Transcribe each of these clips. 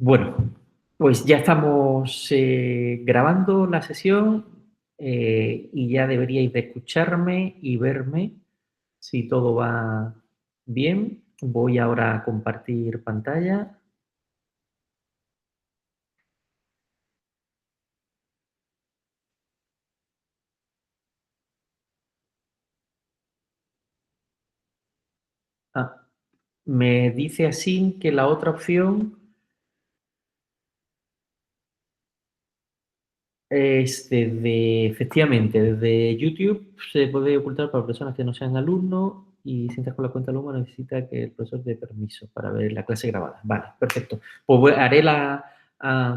Bueno, pues ya estamos grabando la sesión y ya deberíais de escucharme y verme si todo va bien. Voy ahora a compartir pantalla. Ah, me dice así que la otra opción es efectivamente, desde YouTube se puede ocultar para personas que no sean alumnos y si entras con la cuenta alumno necesita que el profesor dé permiso para ver la clase grabada. Vale, perfecto. Pues haré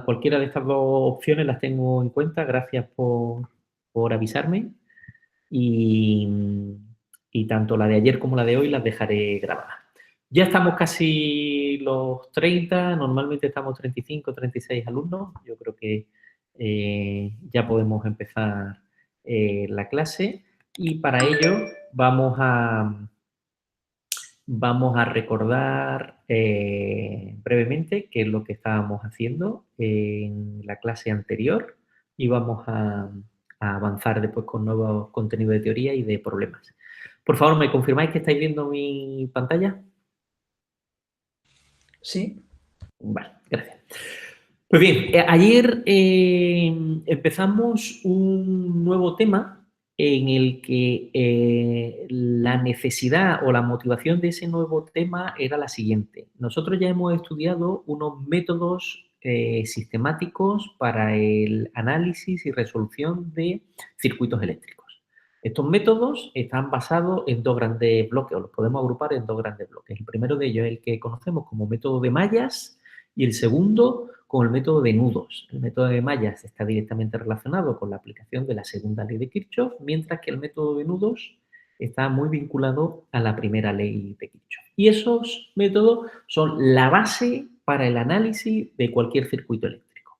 cualquiera de estas dos opciones, las tengo en cuenta. Gracias por avisarme y, y tanto la de ayer como la de hoy las dejaré grabadas. Ya estamos casi los 30, normalmente estamos 35, 36 alumnos. Yo creo que ya podemos empezar la clase y para ello vamos a recordar brevemente qué es lo que estábamos haciendo en la clase anterior y vamos a avanzar después con nuevos contenidos de teoría y de problemas. Por favor, ¿me confirmáis que estáis viendo mi pantalla? Sí. Vale, gracias. Pues bien, ayer empezamos un nuevo tema en el que la necesidad o la motivación de ese nuevo tema era la siguiente. Nosotros ya hemos estudiado unos métodos sistemáticos para el análisis y resolución de circuitos eléctricos. Estos métodos están basados en dos grandes bloques, o los podemos agrupar en dos grandes bloques. El primero de ellos es el que conocemos como método de mallas y el segundo con el método de nudos. El método de mallas está directamente relacionado con la aplicación de la segunda ley de Kirchhoff, mientras que el método de nudos está muy vinculado a la primera ley de Kirchhoff. Y esos métodos son la base para el análisis de cualquier circuito eléctrico.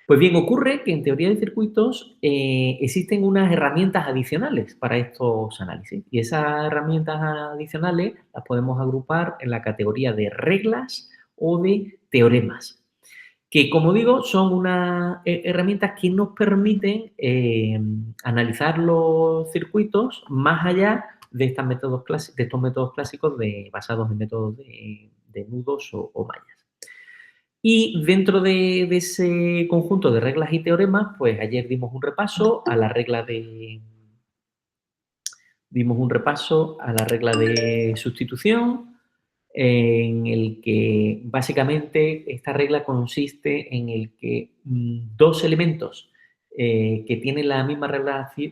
Pues bien, ocurre que en teoría de circuitos existen unas herramientas adicionales para estos análisis y esas herramientas adicionales las podemos agrupar en la categoría de reglas o de teoremas que, como digo, son unas herramientas que nos permiten analizar los circuitos más allá de, de estos métodos clásicos basados en métodos de nudos o mallas. Y dentro de ese conjunto de reglas y teoremas, pues ayer dimos un repaso a la regla de sustitución, en el que básicamente esta regla consiste en el que dos elementos que tienen la misma relación,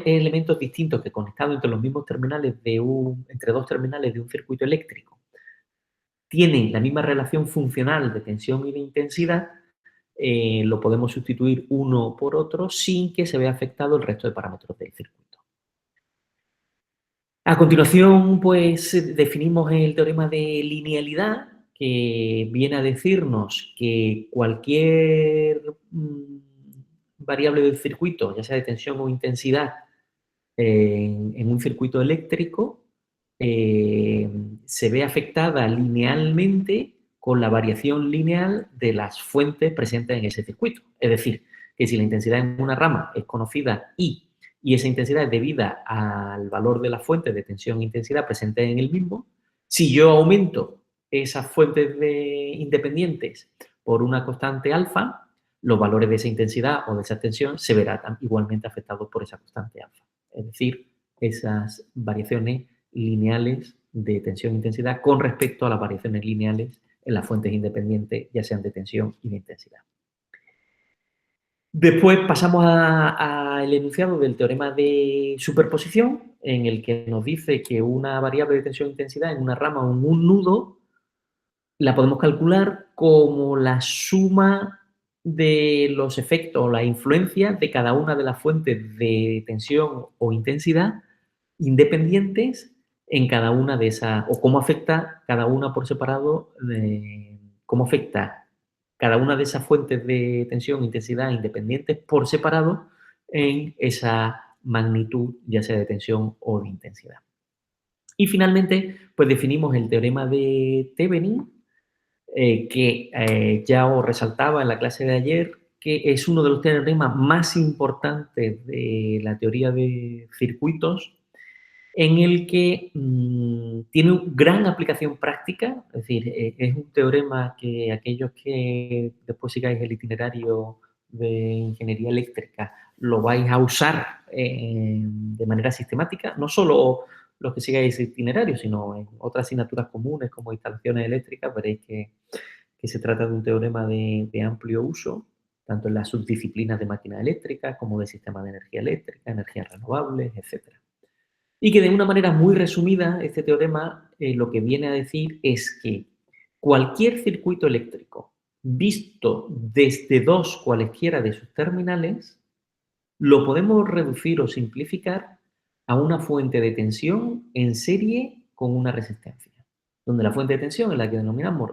elementos distintos que conectados entre los mismos terminales entre dos terminales de un circuito eléctrico tienen la misma relación funcional de tensión y de intensidad, lo podemos sustituir uno por otro sin que se vea afectado el resto de parámetros del circuito. A continuación, pues definimos el teorema de linealidad, que viene a decirnos que cualquier variable del circuito, ya sea de tensión o intensidad, en un circuito eléctrico, se ve afectada linealmente con la variación lineal de las fuentes presentes en ese circuito. Es decir, que si la intensidad en una rama es conocida y esa intensidad es debida al valor de las fuentes de tensión e intensidad presentes en el mismo, si yo aumento esas fuentes independientes por una constante alfa, los valores de esa intensidad o de esa tensión se verán igualmente afectados por esa constante alfa. Es decir, esas variaciones lineales de tensión e intensidad con respecto a las variaciones lineales en las fuentes independientes, ya sean de tensión y de intensidad. Después pasamos al enunciado del teorema de superposición, en el que nos dice que una variable de tensión e intensidad en una rama o en un nudo la podemos calcular como la suma de los efectos o la influencia de cada una de las fuentes de tensión o intensidad independientes en cada una de esas, o cómo afecta cada una por separado, cómo afecta cada una de esas fuentes de tensión e intensidad independientes por separado en esa magnitud, ya sea de tensión o de intensidad. Y finalmente, pues definimos el teorema de Thevenin, que ya os resaltaba en la clase de ayer, que es uno de los teoremas más importantes de la teoría de circuitos, en el que tiene gran aplicación práctica, es decir, es un teorema que aquellos que después sigáis el itinerario de ingeniería eléctrica lo vais a usar de manera sistemática, no solo los que sigáis ese itinerario, sino en otras asignaturas comunes como instalaciones eléctricas, veréis que se trata de un teorema de amplio uso, tanto en las subdisciplinas de máquinas eléctricas como de sistemas de energía eléctrica, energías renovables, etcétera. Y que de una manera muy resumida, este teorema lo que viene a decir es que cualquier circuito eléctrico visto desde dos cualesquiera de sus terminales, lo podemos reducir o simplificar a una fuente de tensión en serie con una resistencia, donde la fuente de tensión es la que denominamos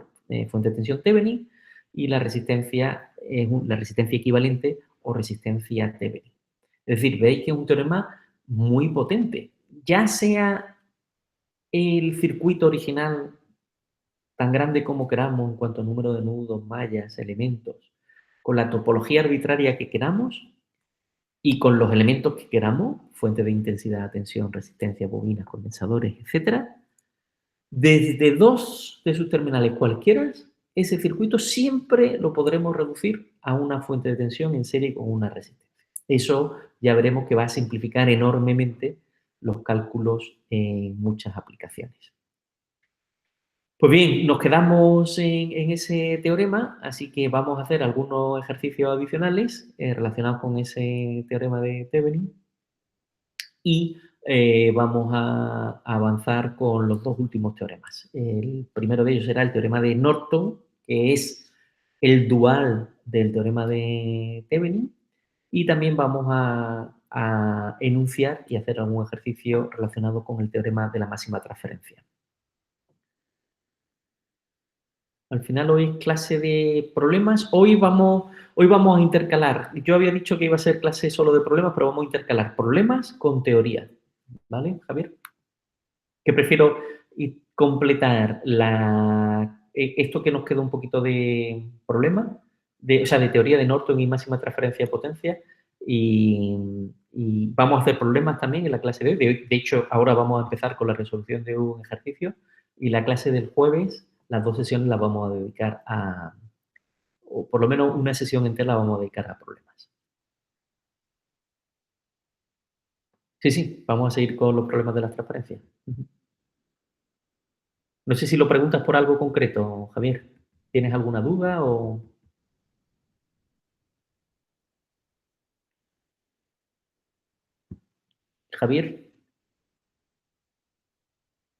fuente de tensión Thevenin y la resistencia es la resistencia equivalente o resistencia Thevenin. Es decir, veis que es un teorema muy potente, ya sea el circuito original tan grande como queramos en cuanto a número de nudos, mallas, elementos, con la topología arbitraria que queramos y con los elementos que queramos, fuente de intensidad, tensión, resistencia, bobinas, condensadores, etcétera, desde dos de sus terminales cualquiera, ese circuito siempre lo podremos reducir a una fuente de tensión en serie con una resistencia. Eso ya veremos que va a simplificar enormemente los cálculos en muchas aplicaciones. Pues bien, nos quedamos en ese teorema, así que vamos a hacer algunos ejercicios adicionales relacionados con ese teorema de Thevenin y vamos a avanzar con los dos últimos teoremas. El primero de ellos será el teorema de Norton, que es el dual del teorema de Thevenin, y también vamos a enunciar y hacer algún ejercicio relacionado con el teorema de la máxima transferencia. Al final hoy es clase de problemas. Hoy vamos a intercalar. Yo había dicho que iba a ser clase solo de problemas, pero vamos a intercalar problemas con teoría. ¿Vale, Javier? Que prefiero completar esto que nos queda un poquito de problema, o sea, de teoría de Norton y máxima transferencia de potencia, y vamos a hacer problemas también en la clase de hoy. De hecho, ahora vamos a empezar con la resolución de un ejercicio, y la clase del jueves, las dos sesiones las vamos a dedicar o por lo menos una sesión entera la vamos a dedicar a problemas. Sí, sí, vamos a seguir con los problemas de las transferencias. No sé si lo preguntas por algo concreto, Javier. ¿Tienes alguna duda o...? Javier,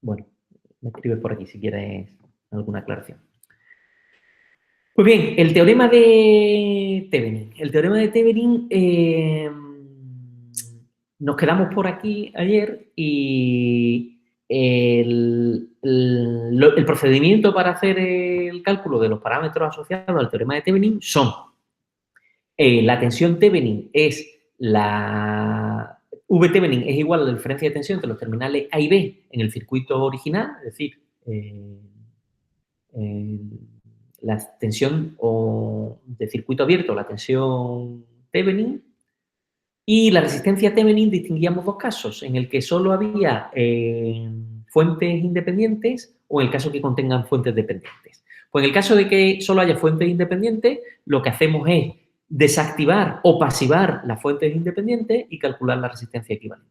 bueno, me escribes por aquí si quieres alguna aclaración. Pues bien, el teorema de Thevenin. El teorema de Thevenin, nos quedamos por aquí ayer y el procedimiento para hacer el cálculo de los parámetros asociados al teorema de Thevenin son la tensión Thevenin es la... V Thevenin es igual a la diferencia de tensión entre los terminales A y B en el circuito original, es decir, la tensión de circuito abierto, la tensión Thevenin, y la resistencia Thevenin distinguíamos dos casos, en el que solo había fuentes independientes o en el caso que contengan fuentes dependientes. Pues en el caso de que solo haya fuentes independientes, lo que hacemos es desactivar o pasivar las fuentes independientes y calcular la resistencia equivalente.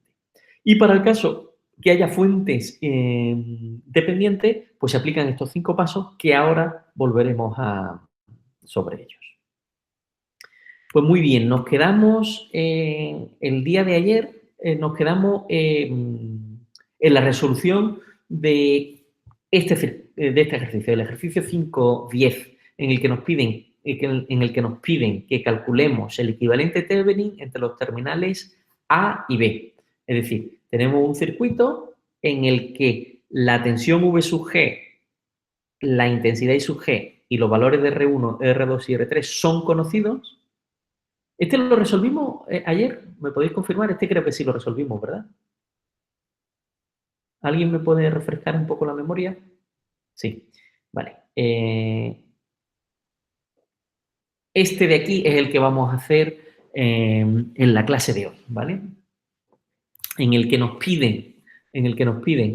Y para el caso que haya fuentes dependientes, pues se aplican estos 5 pasos que ahora volveremos sobre ellos. Pues muy bien, nos quedamos el día de ayer, nos quedamos en la resolución de este ejercicio, el ejercicio 5.10, en el que nos piden que calculemos el equivalente Thevenin entre los terminales A y B. Es decir, tenemos un circuito en el que la tensión V sub G, la intensidad I sub G y los valores de R1, R2 y R3 son conocidos. Este lo resolvimos ayer, ¿me podéis confirmar? Este creo que sí lo resolvimos, ¿verdad? ¿Alguien me puede refrescar un poco la memoria? Sí, vale. este de aquí es el que vamos a hacer en la clase de hoy, ¿vale? En el que nos piden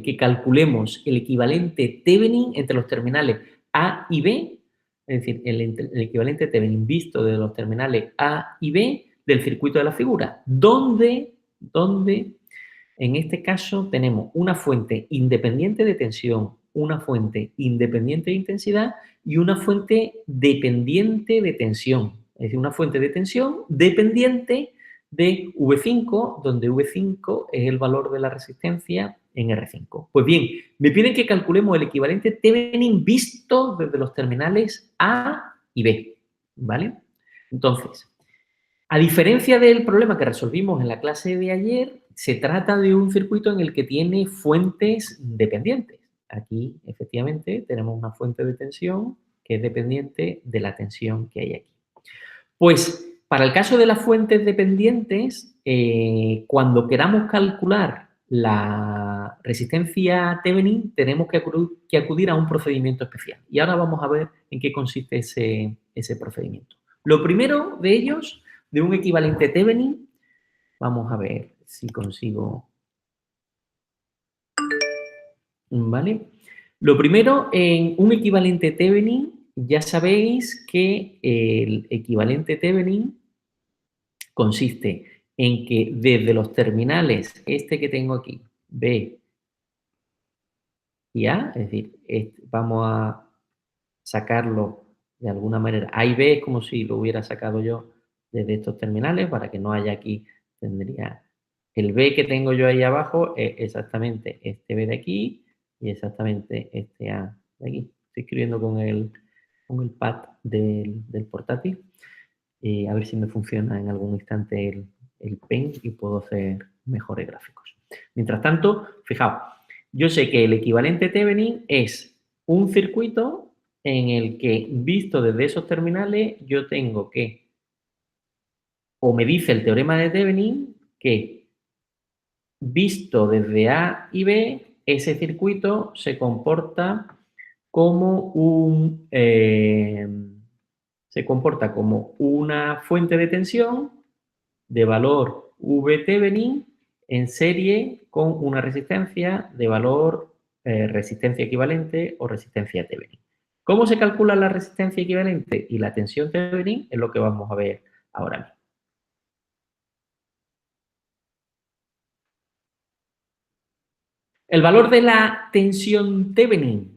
que calculemos el equivalente Thevenin entre los terminales A y B, es decir, el equivalente Thevenin visto de los terminales A y B del circuito de la figura, donde en este caso tenemos una fuente independiente de tensión, una fuente independiente de intensidad y una fuente dependiente de tensión. Es decir, una fuente de tensión dependiente de V5, donde V5 es el valor de la resistencia en R5. Pues bien, me piden que calculemos el equivalente Thevenin visto desde los terminales A y B, ¿vale? Entonces, a diferencia del problema que resolvimos en la clase de ayer, se trata de un circuito en el que tiene fuentes dependientes. Aquí, efectivamente, tenemos una fuente de tensión que es dependiente de la tensión que hay aquí. Pues, para el caso de las fuentes dependientes, cuando queramos calcular la resistencia Thevenin, tenemos que acudir a un procedimiento especial. Y ahora vamos a ver en qué consiste ese procedimiento. Lo primero de ellos, de un equivalente Thevenin, vamos a ver si consigo... ¿Vale? Lo primero, en un equivalente Thevenin, ya sabéis que el equivalente Thevenin consiste en que desde los terminales, este que tengo aquí, B y A, es decir, vamos a sacarlo de alguna manera. A y B es como si lo hubiera sacado yo desde estos terminales, para que no haya aquí, tendría el B que tengo yo ahí abajo, es exactamente este B de aquí y exactamente este A de aquí. Estoy escribiendo con el pad del portátil. A ver si me funciona en algún instante el pen y puedo hacer mejores gráficos. Mientras tanto, fijaos, yo sé que el equivalente Thevenin es un circuito en el que, visto desde esos terminales, yo tengo que, o me dice el teorema de Thevenin, que visto desde A y B, ese circuito se comporta como una fuente de tensión de valor V Thevenin en serie con una resistencia de valor resistencia equivalente o resistencia Thevenin. ¿Cómo se calcula la resistencia equivalente y la tensión Thevenin? Es lo que vamos a ver ahora mismo. El valor de la tensión Thevenin,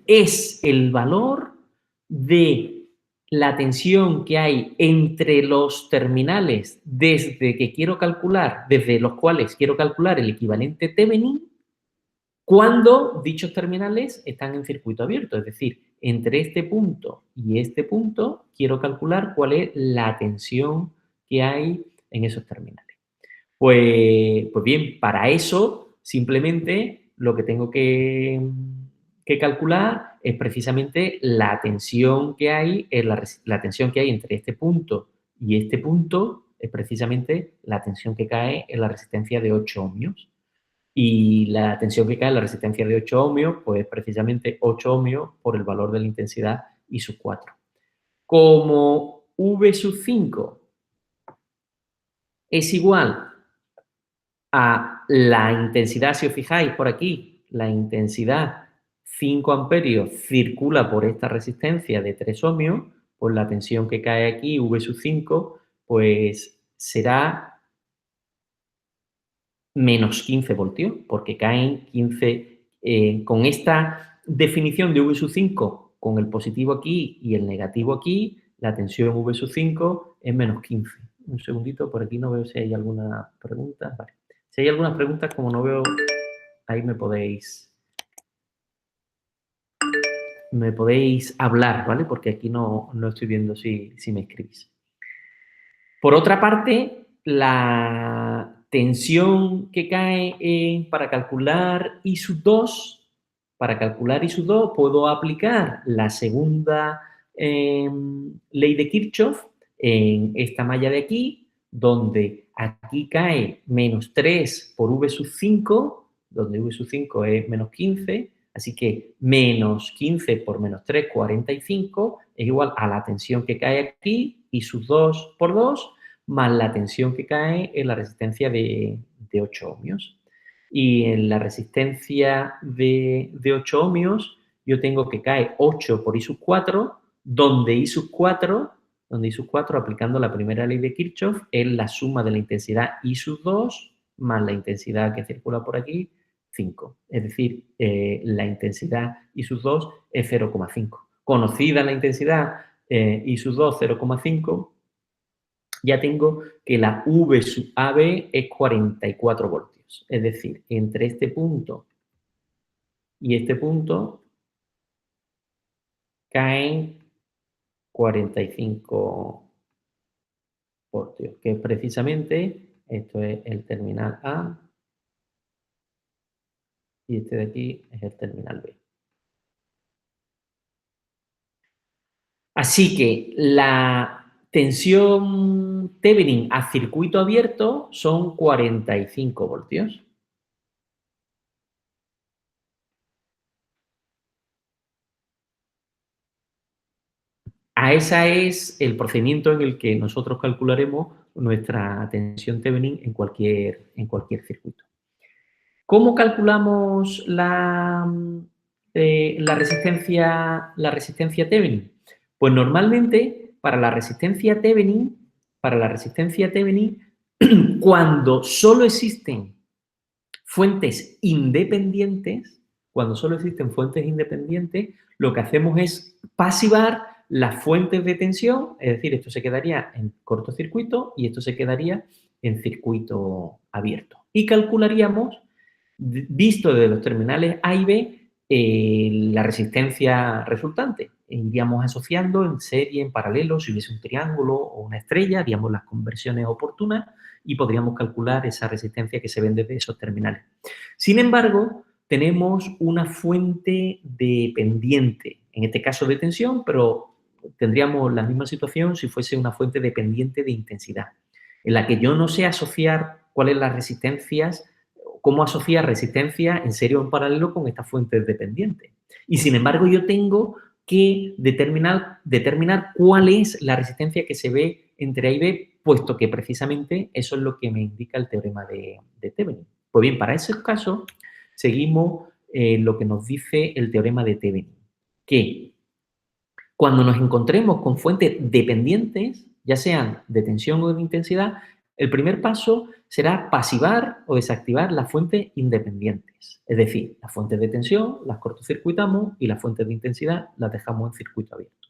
es el valor de la tensión que hay entre los terminales desde los cuales quiero calcular el equivalente Thevenin, cuando dichos terminales están en circuito abierto. Es decir, entre este punto y este punto quiero calcular cuál es la tensión que hay en esos terminales. Pues bien, para eso simplemente lo que tengo que calcular es precisamente la tensión que hay, la tensión que hay entre este punto y este punto, es precisamente la tensión que cae en la resistencia de 8 ohmios. Y la tensión que cae en la resistencia de 8 ohmios, pues precisamente 8 ohmios por el valor de la intensidad I sub 4. Como V sub 5 es igual a la intensidad, si os fijáis por aquí, la intensidad 5 amperios circula por esta resistencia de 3 ohmios, pues la tensión que cae aquí, V sub 5, pues será menos 15 voltios, porque caen 15, con esta definición de V sub 5, con el positivo aquí y el negativo aquí, la tensión V sub 5 es menos 15. Un segundito, por aquí no veo si hay alguna pregunta. Vale. Si hay algunas preguntas, como no veo, ahí me podéis hablar, ¿vale? Porque aquí no estoy viendo si me escribís. Por otra parte, la tensión que cae para calcular I sub 2, puedo aplicar la segunda ley de Kirchhoff en esta malla de aquí, donde aquí cae menos 3 por V sub 5, donde V sub 5 es menos 15, Así que menos 15 por menos 3, 45, es igual a la tensión que cae aquí y sus 2 por 2, más la tensión que cae en la resistencia de 8 ohmios. Y en la resistencia de 8 ohmios, yo tengo que cae 8 por I sub 4, donde I sub 4, aplicando la primera ley de Kirchhoff, es la suma de la intensidad I sub 2 más la intensidad que circula por aquí, 5. Es decir, la intensidad I sub 2 es 0,5. Conocida la intensidad I sub 2, 0,5, ya tengo que la V sub AB es 44 voltios. Es decir, entre este punto y este punto caen 45 voltios, que precisamente esto es el terminal A y este de aquí es el terminal B. Así que la tensión Thevenin a circuito abierto son 45 voltios. Ese es el procedimiento en el que nosotros calcularemos nuestra tensión Thevenin en cualquier circuito. ¿Cómo calculamos la resistencia Thevenin? Pues normalmente para la resistencia Thevenin, cuando solo existen fuentes independientes, lo que hacemos es pasivar las fuentes de tensión, es decir, esto se quedaría en cortocircuito y esto se quedaría en circuito abierto. Y calcularíamos, visto desde los terminales A y B, la resistencia resultante. Iríamos asociando en serie, en paralelo, si hubiese un triángulo o una estrella, haríamos las conversiones oportunas y podríamos calcular esa resistencia que se ven desde esos terminales. Sin embargo, tenemos una fuente dependiente, en este caso de tensión, pero tendríamos la misma situación si fuese una fuente dependiente de intensidad, en la que yo no sé asociar cuáles las resistencias, cómo asociar resistencia en serie o en paralelo con estas fuentes dependientes. Y sin embargo, yo tengo que determinar cuál es la resistencia que se ve entre A y B, puesto que precisamente eso es lo que me indica el teorema de Thevenin. Pues bien, para esos casos seguimos lo que nos dice el teorema de Thevenin, que cuando nos encontremos con fuentes dependientes, ya sean de tensión o de intensidad, el primer paso será pasivar o desactivar las fuentes independientes. Es decir, las fuentes de tensión las cortocircuitamos y las fuentes de intensidad las dejamos en circuito abierto.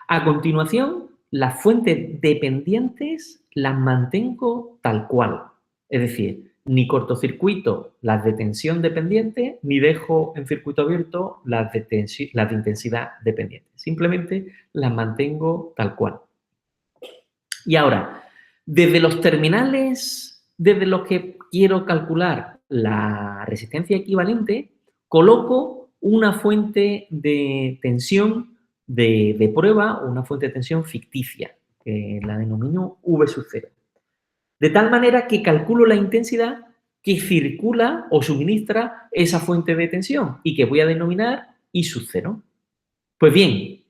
A continuación, las fuentes dependientes las mantengo tal cual. Es decir, ni cortocircuito las de tensión dependiente, ni dejo en circuito abierto las de intensidad dependiente. Simplemente las mantengo tal cual. Y ahora, desde los terminales, desde los que quiero calcular la resistencia equivalente, coloco una fuente de tensión de prueba o una fuente de tensión ficticia, que la denomino V sub 0. De tal manera que calculo la intensidad que circula o suministra esa fuente de tensión y que voy a denominar I sub 0. Pues bien,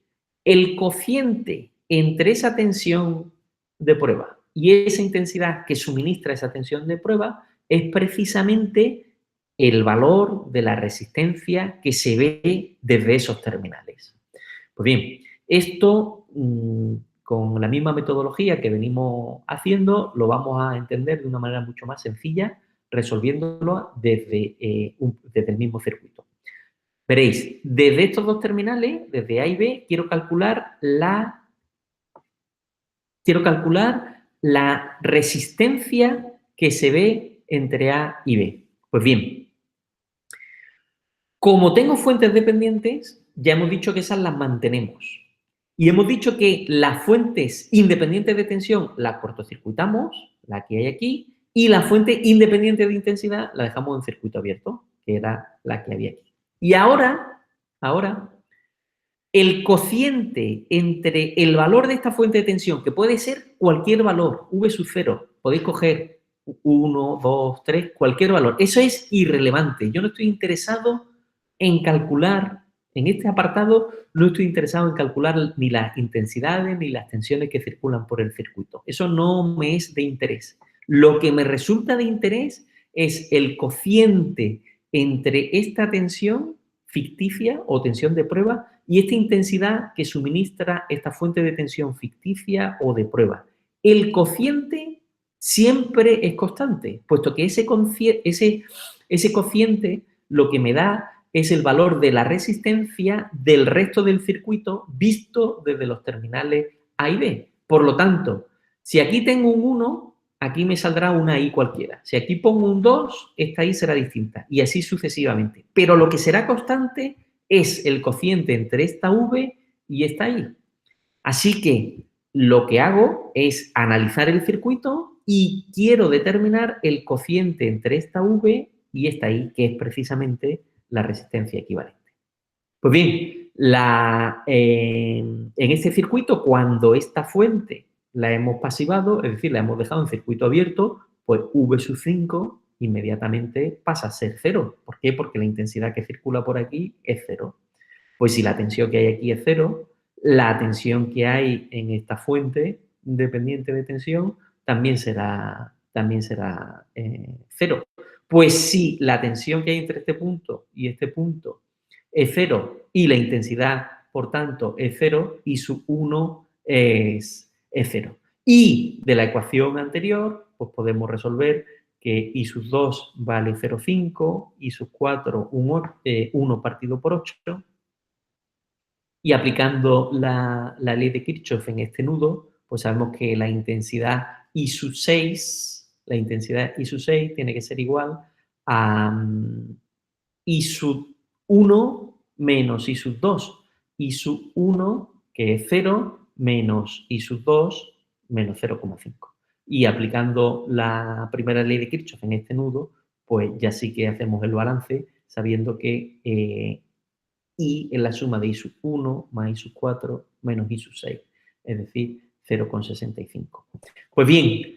el cociente entre esa tensión de prueba y esa intensidad que suministra esa tensión de prueba es precisamente el valor de la resistencia que se ve desde esos terminales. Pues bien, esto con la misma metodología que venimos haciendo lo vamos a entender de una manera mucho más sencilla, resolviéndolo desde el mismo circuito. Veréis, desde estos dos terminales, desde A y B, quiero calcular la resistencia que se ve entre A y B. Pues bien, como tengo fuentes dependientes, ya hemos dicho que esas las mantenemos. Y hemos dicho que las fuentes independientes de tensión las cortocircuitamos, la que hay aquí, y la fuente independiente de intensidad la dejamos en circuito abierto, que era la que había aquí. Y ahora, el cociente entre el valor de esta fuente de tensión, que puede ser cualquier valor, V sub 0, podéis coger 1, 2, 3, cualquier valor. Eso es irrelevante. Yo no estoy interesado en calcular, en este apartado, no estoy interesado en calcular ni las intensidades ni las tensiones que circulan por el circuito. Eso no me es de interés. Lo que me resulta de interés es el cociente entre esta tensión ficticia o tensión de prueba y esta intensidad que suministra esta fuente de tensión ficticia o de prueba. El cociente siempre es constante, puesto que ese cociente lo que me da es el valor de la resistencia del resto del circuito visto desde los terminales A y B. Por lo tanto, si aquí tengo un 1, aquí me saldrá una I cualquiera. Si aquí pongo un 2, esta I será distinta y así sucesivamente. Pero lo que será constante es el cociente entre esta V y esta I. Así que lo que hago es analizar el circuito y quiero determinar el cociente entre esta V y esta I, que es precisamente la resistencia equivalente. Pues bien, en este circuito, cuando esta fuente la hemos pasivado, es decir, la hemos dejado en circuito abierto, pues V sub 5 inmediatamente pasa a ser cero. ¿Por qué? Porque la intensidad que circula por aquí es cero. Pues si la tensión que hay aquí es cero, la tensión que hay en esta fuente dependiente de tensión también será cero. Pues si la tensión que hay entre este punto y este punto es cero y la intensidad, por tanto, es cero, I sub 1 es cero. Y de la ecuación anterior, pues podemos resolver que I sub 2 vale 0,5, I sub 4 1 partido por 8, y aplicando la ley de Kirchhoff en este nudo, pues sabemos que la intensidad I sub 6, tiene que ser igual a I sub 1 menos I sub 2. I sub 1, que es 0, menos I sub 2, menos 0,5. Y aplicando la primera ley de Kirchhoff en este nudo, pues ya sí que hacemos el balance sabiendo que I es la suma de I sub 1 más I sub 4 menos I sub 6, es decir, 0,65. Pues bien,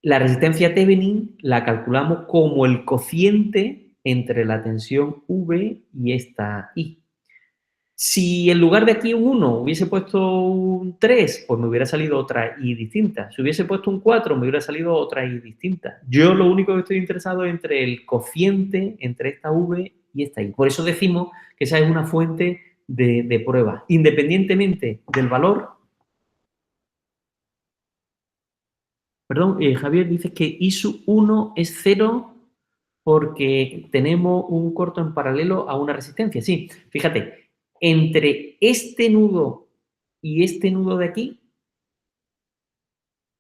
la resistencia Thevenin la calculamos como el cociente entre la tensión V y esta I. Si en lugar de aquí un 1 hubiese puesto un 3, pues me hubiera salido otra I distinta. Si hubiese puesto un 4, me hubiera salido otra I distinta. Yo lo único que estoy interesado es entre el cociente entre esta V y esta I. Por eso decimos que esa es una fuente de prueba. Independientemente del valor, perdón, Javier dice que I sub 1 es 0 porque tenemos un corto en paralelo a una resistencia. Sí, fíjate, entre este nudo y este nudo de aquí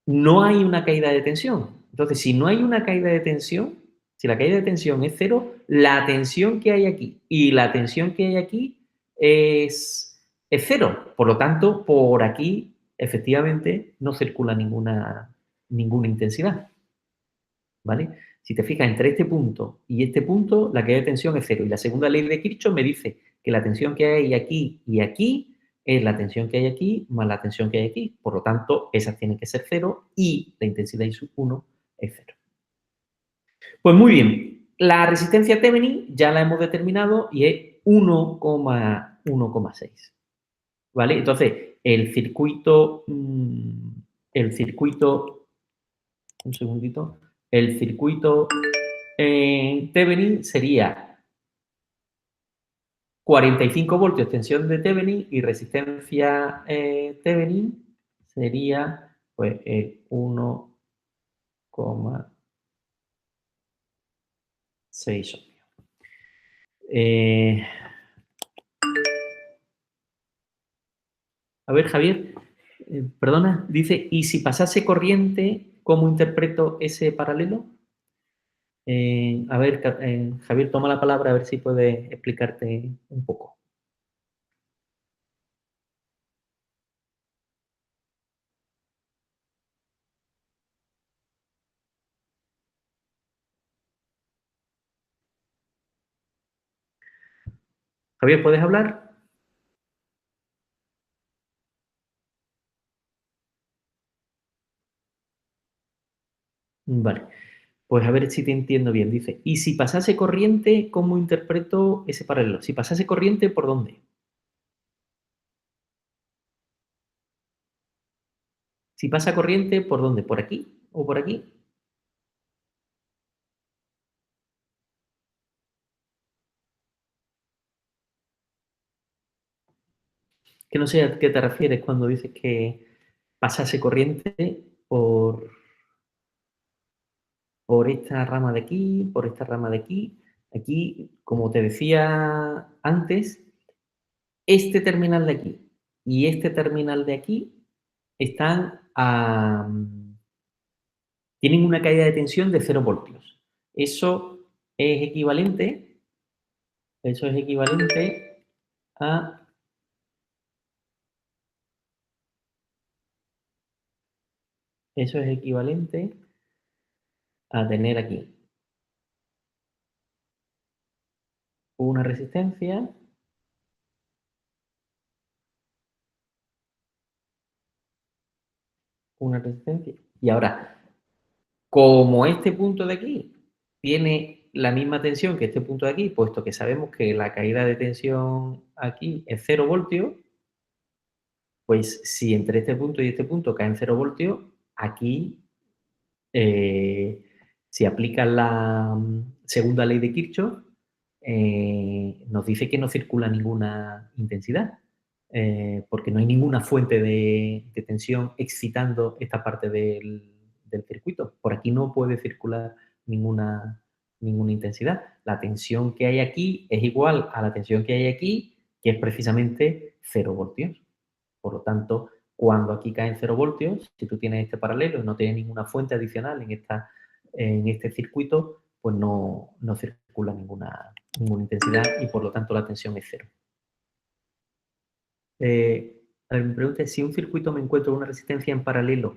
no hay una caída de tensión. Entonces, si no hay una caída de tensión, si la caída de tensión es cero, la tensión que hay aquí y la tensión que hay aquí es cero. Por lo tanto, por aquí efectivamente no circula ninguna intensidad. ¿Vale? Si te fijas, entre este punto y este punto, la caída de tensión es cero. Y la segunda ley de Kirchhoff me dice que la tensión que hay aquí y aquí es la tensión que hay aquí más la tensión que hay aquí. Por lo tanto, esas tienen que ser cero y la intensidad I sub 1 es cero. Pues muy bien, la resistencia Thevenin ya la hemos determinado y es 1,6. ¿Vale? Entonces, un segundito, el circuito Thevenin sería 45 voltios tensión de Thevenin y resistencia Thevenin sería pues 1,6 ohmios. A ver, Javier, perdona, dice, ¿y si pasase corriente, cómo interpreto ese paralelo? A ver, Javier, toma la palabra a ver si puede explicarte un poco. Javier, ¿puedes hablar? Vale. Pues a ver si te entiendo bien. Dice, ¿y si pasase corriente, cómo interpreto ese paralelo? Si pasase corriente, ¿por dónde? Si pasa corriente, ¿por dónde? ¿Por aquí o por aquí? Que no sé a qué te refieres cuando dices que pasase corriente por, por esta rama de aquí, por esta rama de aquí. Aquí, como te decía antes, este terminal de aquí y este terminal de aquí están tienen una caída de tensión de 0 voltios. Eso es equivalente, eso es equivalente a, eso es equivalente a tener aquí una resistencia, una resistencia. Y ahora, como este punto de aquí tiene la misma tensión que este punto de aquí, puesto que sabemos que la caída de tensión aquí es 0 voltios, pues si entre este punto y este punto caen 0 voltios, aquí eh, si aplica la segunda ley de Kirchhoff, nos dice que no circula ninguna intensidad, porque no hay ninguna fuente de tensión excitando esta parte del circuito. Por aquí no puede circular ninguna intensidad. La tensión que hay aquí es igual a la tensión que hay aquí, que es precisamente 0 voltios. Por lo tanto, cuando aquí caen 0 voltios, si tú tienes este paralelo y no tienes ninguna fuente adicional en este circuito, pues no circula ninguna intensidad y por lo tanto la tensión es cero. A ver, mi pregunta es, si un circuito me encuentro una resistencia en paralelo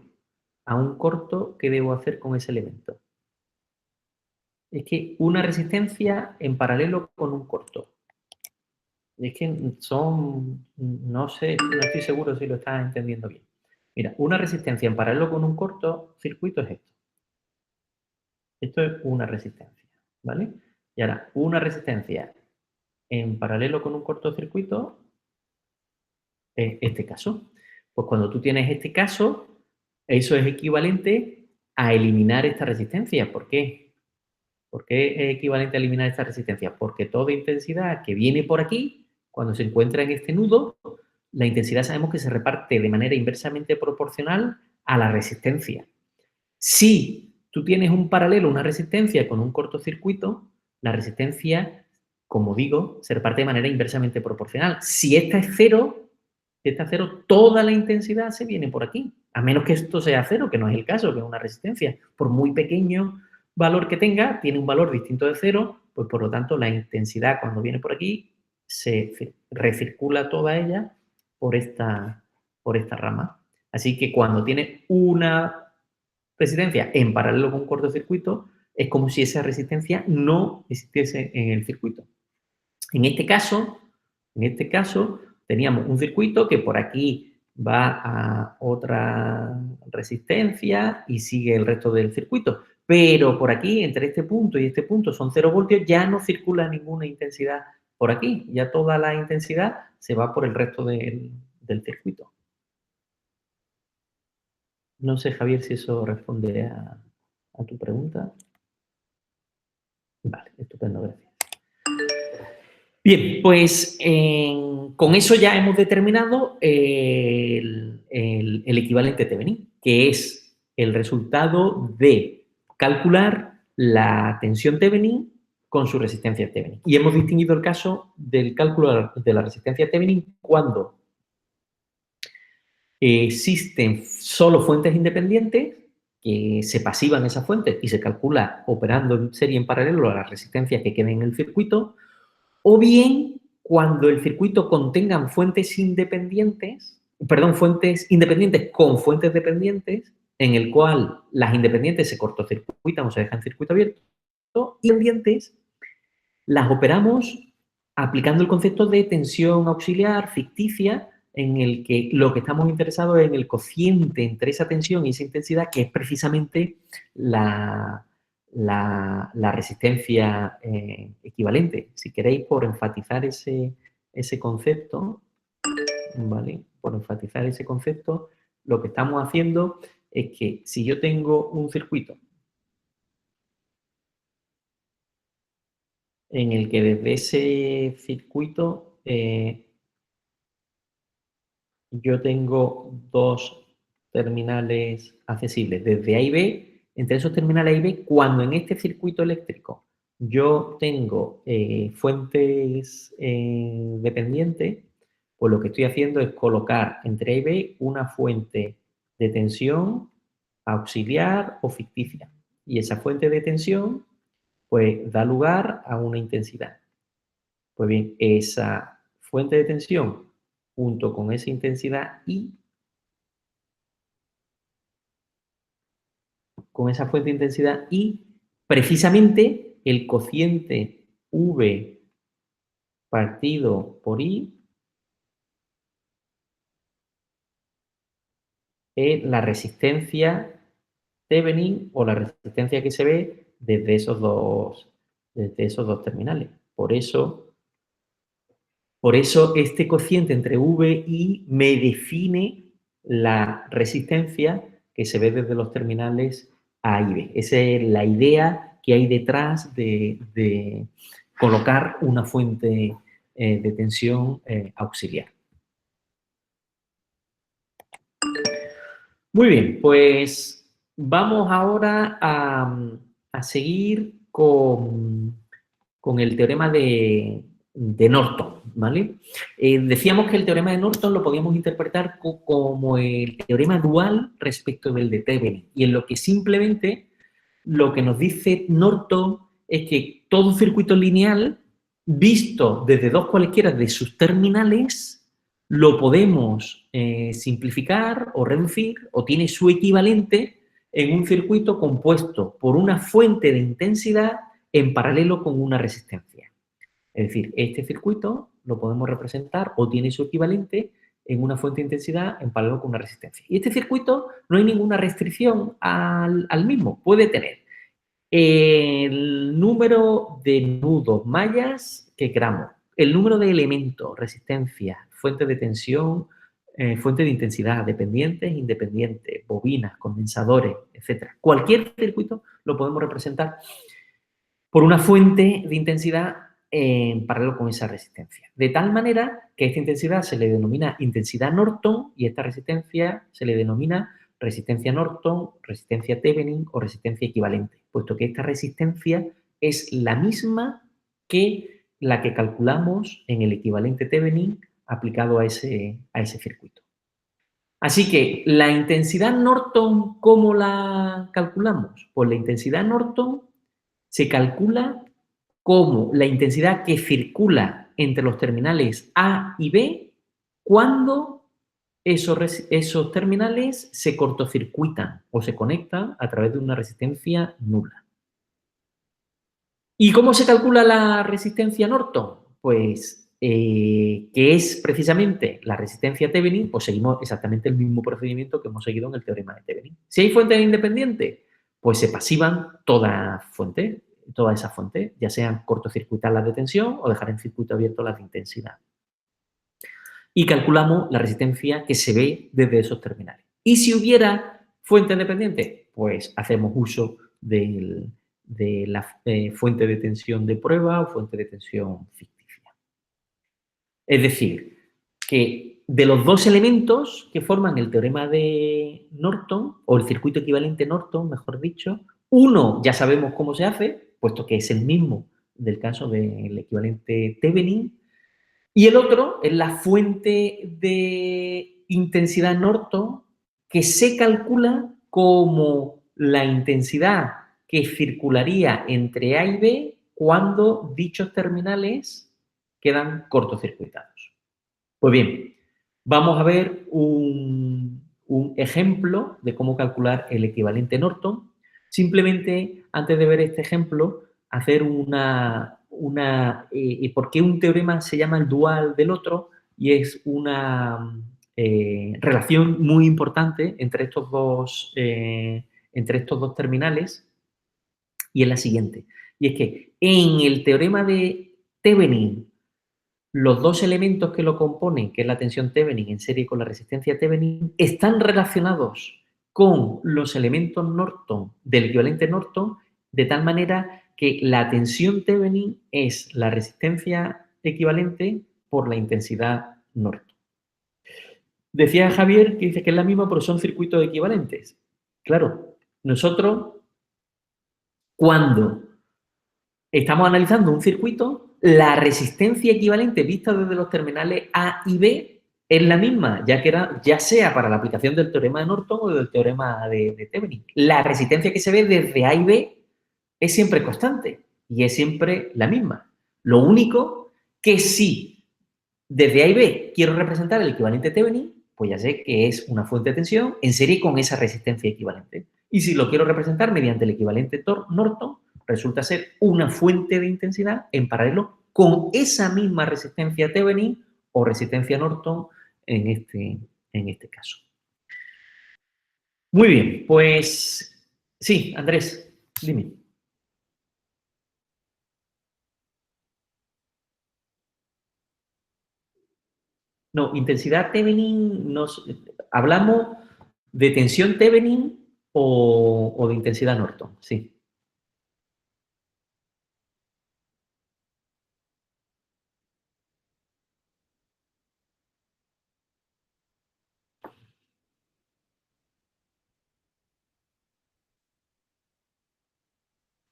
a un corto, ¿qué debo hacer con ese elemento? Es que una resistencia en paralelo con un corto. Es que no sé, no estoy seguro si lo estás entendiendo bien. Mira, una resistencia en paralelo con un cortocircuito es esto. Esto es una resistencia, ¿vale? Y ahora, una resistencia en paralelo con un cortocircuito es este caso. Pues cuando tú tienes este caso, eso es equivalente a eliminar esta resistencia. ¿Por qué? ¿Por qué es equivalente a eliminar esta resistencia? Porque toda intensidad que viene por aquí, cuando se encuentra en este nudo, la intensidad sabemos que se reparte de manera inversamente proporcional a la resistencia. Si tú tienes un paralelo, una resistencia con un cortocircuito, la resistencia, como digo, se reparte de manera inversamente proporcional. Si esta es cero, toda la intensidad se viene por aquí. A menos que esto sea cero, que no es el caso, que es una resistencia. Por muy pequeño valor que tenga, tiene un valor distinto de cero, pues por lo tanto la intensidad cuando viene por aquí se recircula toda ella por esta rama. Así que cuando tiene una resistencia en paralelo con un cortocircuito, es como si esa resistencia no existiese en el circuito. En este caso, teníamos un circuito que por aquí va a otra resistencia y sigue el resto del circuito. Pero por aquí, entre este punto y este punto, son 0 voltios, ya no circula ninguna intensidad por aquí. Ya toda la intensidad se va por el resto del circuito. No sé, Javier, si eso responde a tu pregunta. Vale, estupendo, gracias. Bien, pues con eso ya hemos determinado el equivalente Thevenin, que es el resultado de calcular la tensión Thevenin con su resistencia Thevenin. Y hemos distinguido el caso del cálculo de la resistencia Thevenin cuando existen solo fuentes independientes que se pasivan esas fuentes y se calcula operando en serie en paralelo a las resistencias que queden en el circuito, o bien cuando el circuito contenga fuentes independientes con fuentes dependientes, en el cual las independientes se cortocircuitan o se dejan circuito abierto, y independientes las operamos aplicando el concepto de tensión auxiliar ficticia, en el que lo que estamos interesados es en el cociente entre esa tensión y esa intensidad, que es precisamente la la resistencia equivalente. Si queréis, por enfatizar ese concepto, ¿vale? Por enfatizar ese concepto, lo que estamos haciendo es que si yo tengo un circuito en el que desde ese circuito yo tengo dos terminales accesibles desde A y B, entre esos terminales A y B, cuando en este circuito eléctrico yo tengo fuentes dependientes, pues lo que estoy haciendo es colocar entre A y B una fuente de tensión auxiliar o ficticia. Y esa fuente de tensión, pues, da lugar a una intensidad. Pues bien, esa fuente de tensión junto con esa intensidad I, con esa fuente de intensidad I, precisamente el cociente V partido por I es la resistencia Thevenin o la resistencia que se ve desde esos dos terminales. Por eso este cociente entre V y I me define la resistencia que se ve desde los terminales A y B. Esa es la idea que hay detrás de colocar una fuente de tensión auxiliar. Muy bien, pues vamos ahora a seguir con el teorema de Norton, ¿vale? Decíamos que el teorema de Norton lo podíamos interpretar como el teorema dual respecto del de Thevenin, y en lo que simplemente lo que nos dice Norton es que todo circuito lineal, visto desde dos cualesquiera de sus terminales, lo podemos simplificar o reducir, o tiene su equivalente en un circuito compuesto por una fuente de intensidad en paralelo con una resistencia. Es decir, este circuito lo podemos representar o tiene su equivalente en una fuente de intensidad en paralelo con una resistencia. Y este circuito no hay ninguna restricción al mismo. Puede tener el número de nudos mallas que queramos, el número de elementos, resistencias, fuentes de tensión, fuentes de intensidad, dependientes, independientes, bobinas, condensadores, etc. Cualquier circuito lo podemos representar por una fuente de intensidad en paralelo con esa resistencia. De tal manera que esta intensidad se le denomina intensidad Norton y esta resistencia se le denomina resistencia Norton, resistencia Thevenin o resistencia equivalente, puesto que esta resistencia es la misma que la que calculamos en el equivalente Thevenin aplicado a ese circuito. Así que la intensidad Norton, ¿cómo la calculamos? Pues la intensidad Norton se calcula como la intensidad que circula entre los terminales A y B cuando esos terminales se cortocircuitan o se conectan a través de una resistencia nula. ¿Y cómo se calcula la resistencia Norton? Pues que es precisamente la resistencia Thevenin, pues seguimos exactamente el mismo procedimiento que hemos seguido en el teorema de Thevenin. Si hay fuentes independientes, pues se pasivan todas esas fuentes, ya sean cortocircuitar las de tensión o dejar en circuito abierto las de intensidad. Y calculamos la resistencia que se ve desde esos terminales. Y si hubiera fuentes dependientes, pues hacemos uso de la fuente de tensión de prueba o fuente de tensión ficticia. Es decir, que de los dos elementos que forman el teorema de Norton, o el circuito equivalente Norton, mejor dicho, uno ya sabemos cómo se hace, puesto que es el mismo del caso del equivalente Thevenin, y el otro es la fuente de intensidad Norton, que se calcula como la intensidad que circularía entre A y B cuando dichos terminales quedan cortocircuitados. Pues bien, vamos a ver un ejemplo de cómo calcular el equivalente Norton. Simplemente, antes de ver este ejemplo, hacer por qué un teorema se llama el dual del otro, y es una relación muy importante entre estos dos terminales, y es la siguiente. Y es que en el teorema de Thevenin, los dos elementos que lo componen, que es la tensión Thevenin en serie con la resistencia Thevenin, están relacionados con los elementos Norton del equivalente Norton, de tal manera que la tensión Thevenin es la resistencia equivalente por la intensidad Norton. Decía Javier que dice que es la misma, pero son circuitos equivalentes. Claro, nosotros cuando estamos analizando un circuito, la resistencia equivalente vista desde los terminales A y B es la misma, ya sea para la aplicación del teorema de Norton o del teorema de Thevenin. La resistencia que se ve desde A y B es siempre constante y es siempre la misma. Lo único que si desde A y B quiero representar el equivalente Thevenin, pues ya sé que es una fuente de tensión en serie con esa resistencia equivalente. Y si lo quiero representar mediante el equivalente Norton, resulta ser una fuente de intensidad en paralelo con esa misma resistencia Thevenin o resistencia Norton en este caso. Muy bien, pues sí, Andrés, dime. No, intensidad Thevenin, hablamos de tensión Thevenin o de intensidad Norton, sí.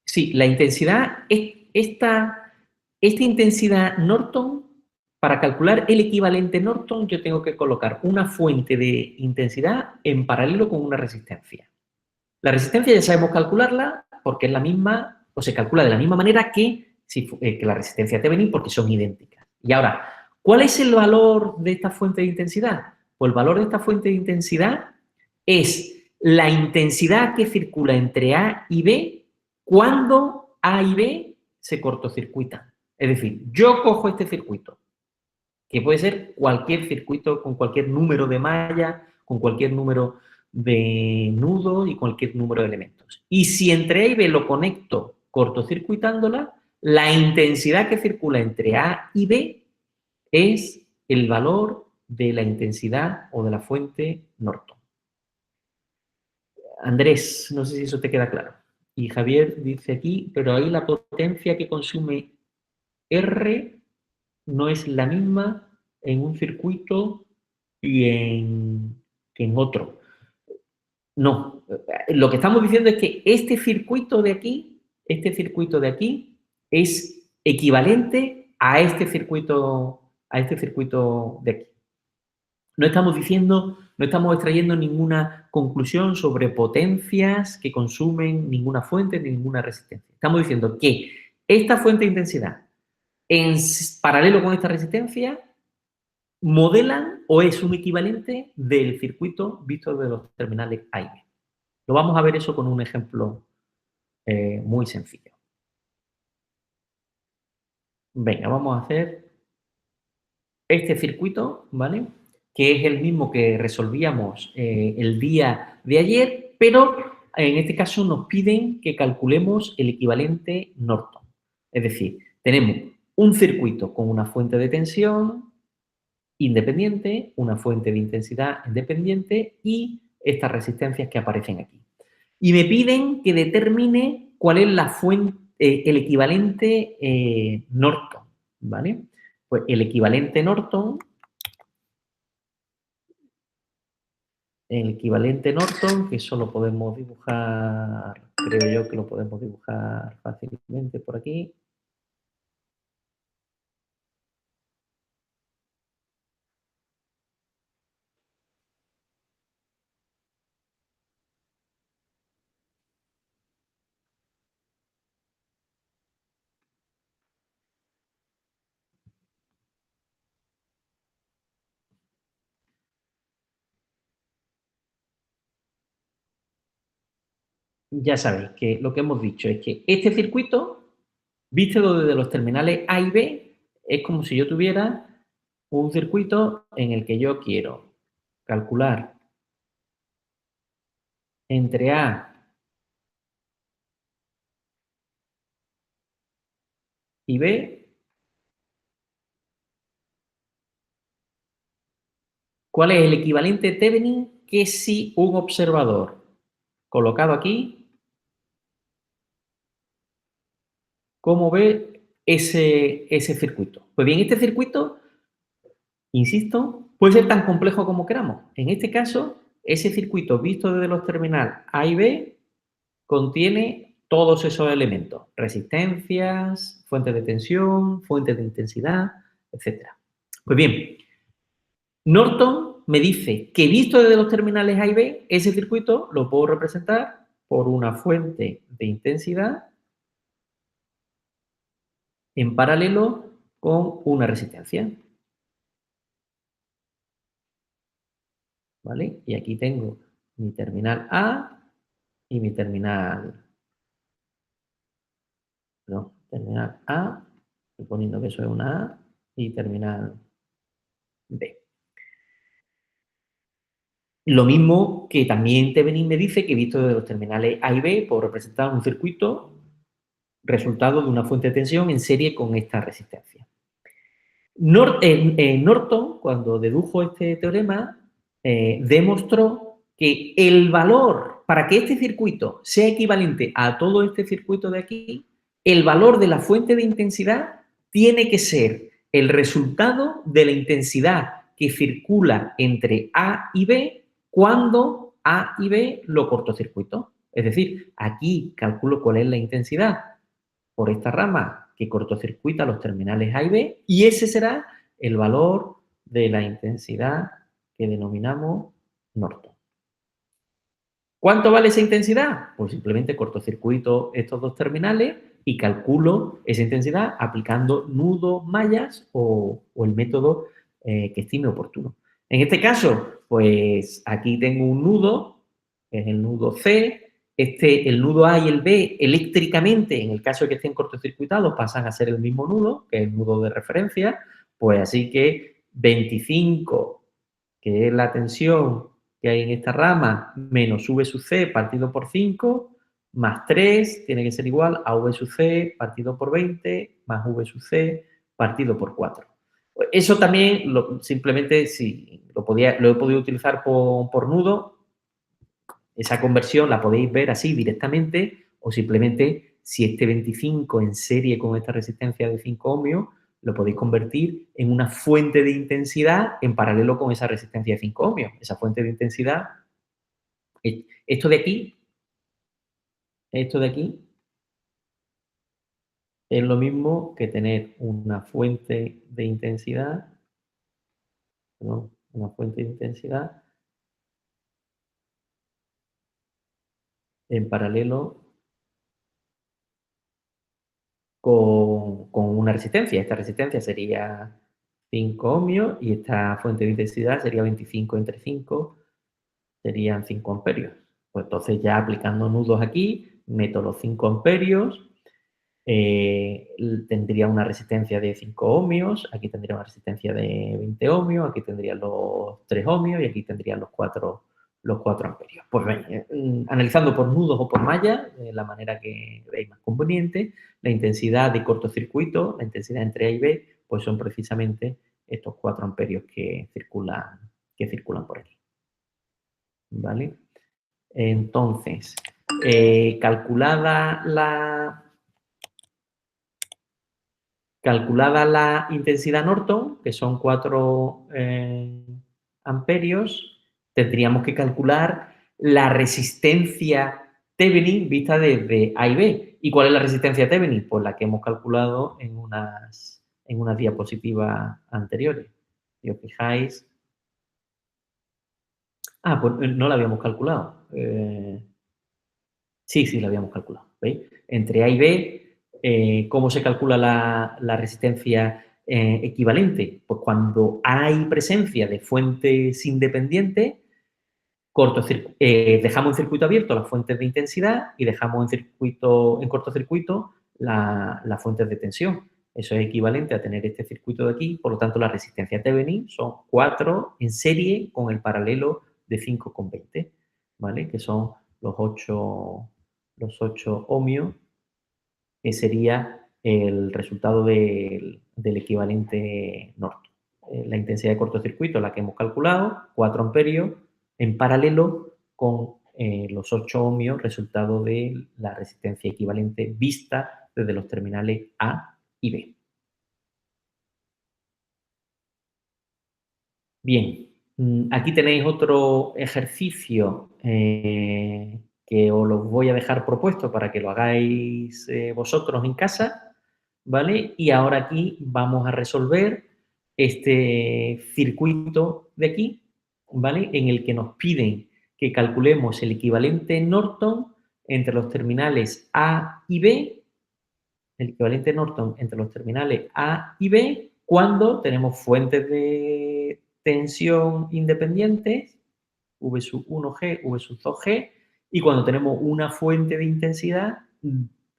Sí, la intensidad, esta intensidad Norton, para calcular el equivalente Norton, yo tengo que colocar una fuente de intensidad en paralelo con una resistencia. La resistencia ya sabemos calcularla porque es la misma, o se calcula de la misma manera que la resistencia Thevenin porque son idénticas. Y ahora, ¿cuál es el valor de esta fuente de intensidad? Pues el valor de esta fuente de intensidad es la intensidad que circula entre A y B cuando A y B se cortocircuitan. Es decir, yo cojo este circuito, que puede ser cualquier circuito con cualquier número de malla, con cualquier número de nudos y cualquier número de elementos. Y si entre A y B lo conecto cortocircuitándola, la intensidad que circula entre A y B es el valor de la intensidad o de la fuente Norton. Andrés, no sé si eso te queda claro. Y Javier dice aquí, pero ahí la potencia que consume R no es la misma en un circuito que en otro. No, lo que estamos diciendo es que este circuito de aquí, es equivalente a este circuito de aquí. No estamos diciendo, no estamos extrayendo ninguna conclusión sobre potencias que consumen ninguna fuente ni ninguna resistencia. Estamos diciendo que esta fuente de intensidad en paralelo con esta resistencia modelan o es un equivalente del circuito visto de los terminales A y B. Lo vamos a ver eso con un ejemplo muy sencillo. Venga, vamos a hacer este circuito, ¿vale? Que es el mismo que resolvíamos el día de ayer, pero en este caso nos piden que calculemos el equivalente Norton. Es decir, tenemos un circuito con una fuente de tensión independiente, una fuente de intensidad independiente y estas resistencias que aparecen aquí. Y me piden que determine cuál es la fuente, el equivalente Norton, ¿vale? Pues el equivalente Norton, que eso lo podemos dibujar, creo yo que lo podemos dibujar fácilmente por aquí. Ya sabéis que lo que hemos dicho es que este circuito, visto desde los terminales A y B, es como si yo tuviera un circuito en el que yo quiero calcular entre A y B, ¿cuál es el equivalente Thevenin que si un observador colocado aquí, cómo ve ese circuito? Pues bien, este circuito, insisto, puede ser tan complejo como queramos. En este caso, ese circuito visto desde los terminales A y B contiene todos esos elementos: resistencias, fuentes de tensión, fuentes de intensidad, etc. Pues bien, Norton me dice que visto desde los terminales A y B, ese circuito lo puedo representar por una fuente de intensidad en paralelo con una resistencia, ¿vale? Y aquí tengo mi terminal A y mi terminal A, suponiendo que eso es una A, y terminal B. Lo mismo que también Thevenin me dice que visto desde los terminales A y B, puedo representar un circuito resultado de una fuente de tensión en serie con esta resistencia. Norton, cuando dedujo este teorema, demostró que el valor, para que este circuito sea equivalente a todo este circuito de aquí, el valor de la fuente de intensidad tiene que ser el resultado de la intensidad que circula entre A y B cuando A y B lo cortocircuito. Es decir, aquí calculo cuál es la intensidad por esta rama que cortocircuita los terminales A y B, y ese será el valor de la intensidad que denominamos Norton. ¿Cuánto vale esa intensidad? Pues simplemente cortocircuito estos dos terminales y calculo esa intensidad aplicando nudos, mallas o el método que estime oportuno. En este caso, pues aquí tengo un nudo, que es el nudo C. El nudo A y el B eléctricamente, en el caso de que estén cortocircuitados, pasan a ser el mismo nudo, que es el nudo de referencia. Pues así que 25, que es la tensión que hay en esta rama, menos V sub C partido por 5, más 3, tiene que ser igual a V sub C partido por 20, más V sub C partido por 4. Eso también, simplemente, si lo he podido utilizar por nudo, esa conversión la podéis ver así directamente, o simplemente, si este 25 en serie con esta resistencia de 5 ohmios, lo podéis convertir en una fuente de intensidad en paralelo con esa resistencia de 5 ohmios. Esa fuente de intensidad, esto de aquí, es lo mismo que tener una fuente de intensidad, ¿no? Una fuente de intensidad en paralelo con una resistencia. Esta resistencia sería 5 ohmios y esta fuente de intensidad sería 25 entre 5, serían 5 amperios. Pues entonces, ya aplicando nudos aquí, meto los 5 amperios, tendría una resistencia de 5 ohmios, aquí tendría una resistencia de 20 ohmios, aquí tendría los 3 ohmios y aquí tendrían los 4 amperios. Pues analizando por nudos o por mallas, la manera que veis más conveniente, la intensidad de cortocircuito, la intensidad entre A y B, pues son precisamente estos 4 amperios que circulan por aquí. ¿Vale? Entonces, calculada la intensidad Norton, que son 4 amperios, tendríamos que calcular la resistencia Thevenin vista desde A y B. ¿Y cuál es la resistencia Thevenin? Pues la que hemos calculado en unas diapositivas anteriores. Si os fijáis... pues no la habíamos calculado. Sí, la habíamos calculado. ¿Veis? Entre A y B, ¿cómo se calcula la resistencia equivalente? Pues cuando hay presencia de fuentes independientes, dejamos en circuito abierto las fuentes de intensidad y dejamos en cortocircuito las fuentes de tensión. Eso es equivalente a tener este circuito de aquí. Por lo tanto, la resistencia Thevenin son 4 en serie con el paralelo de 5,20, ¿vale? Que son los 8 ohmios, que sería el resultado del equivalente Norton. La intensidad de cortocircuito, la que hemos calculado, 4 amperios, en paralelo con los 8 ohmios, resultado de la resistencia equivalente vista desde los terminales A y B. Bien, aquí tenéis otro ejercicio que os lo voy a dejar propuesto para que lo hagáis vosotros en casa, ¿vale? Y ahora aquí vamos a resolver este circuito de aquí, ¿vale? En el que nos piden que calculemos el equivalente Norton entre los terminales A y B, el equivalente Norton entre los terminales A y B, cuando tenemos fuentes de tensión independientes, V sub 1G, V sub 2G, y cuando tenemos una fuente de intensidad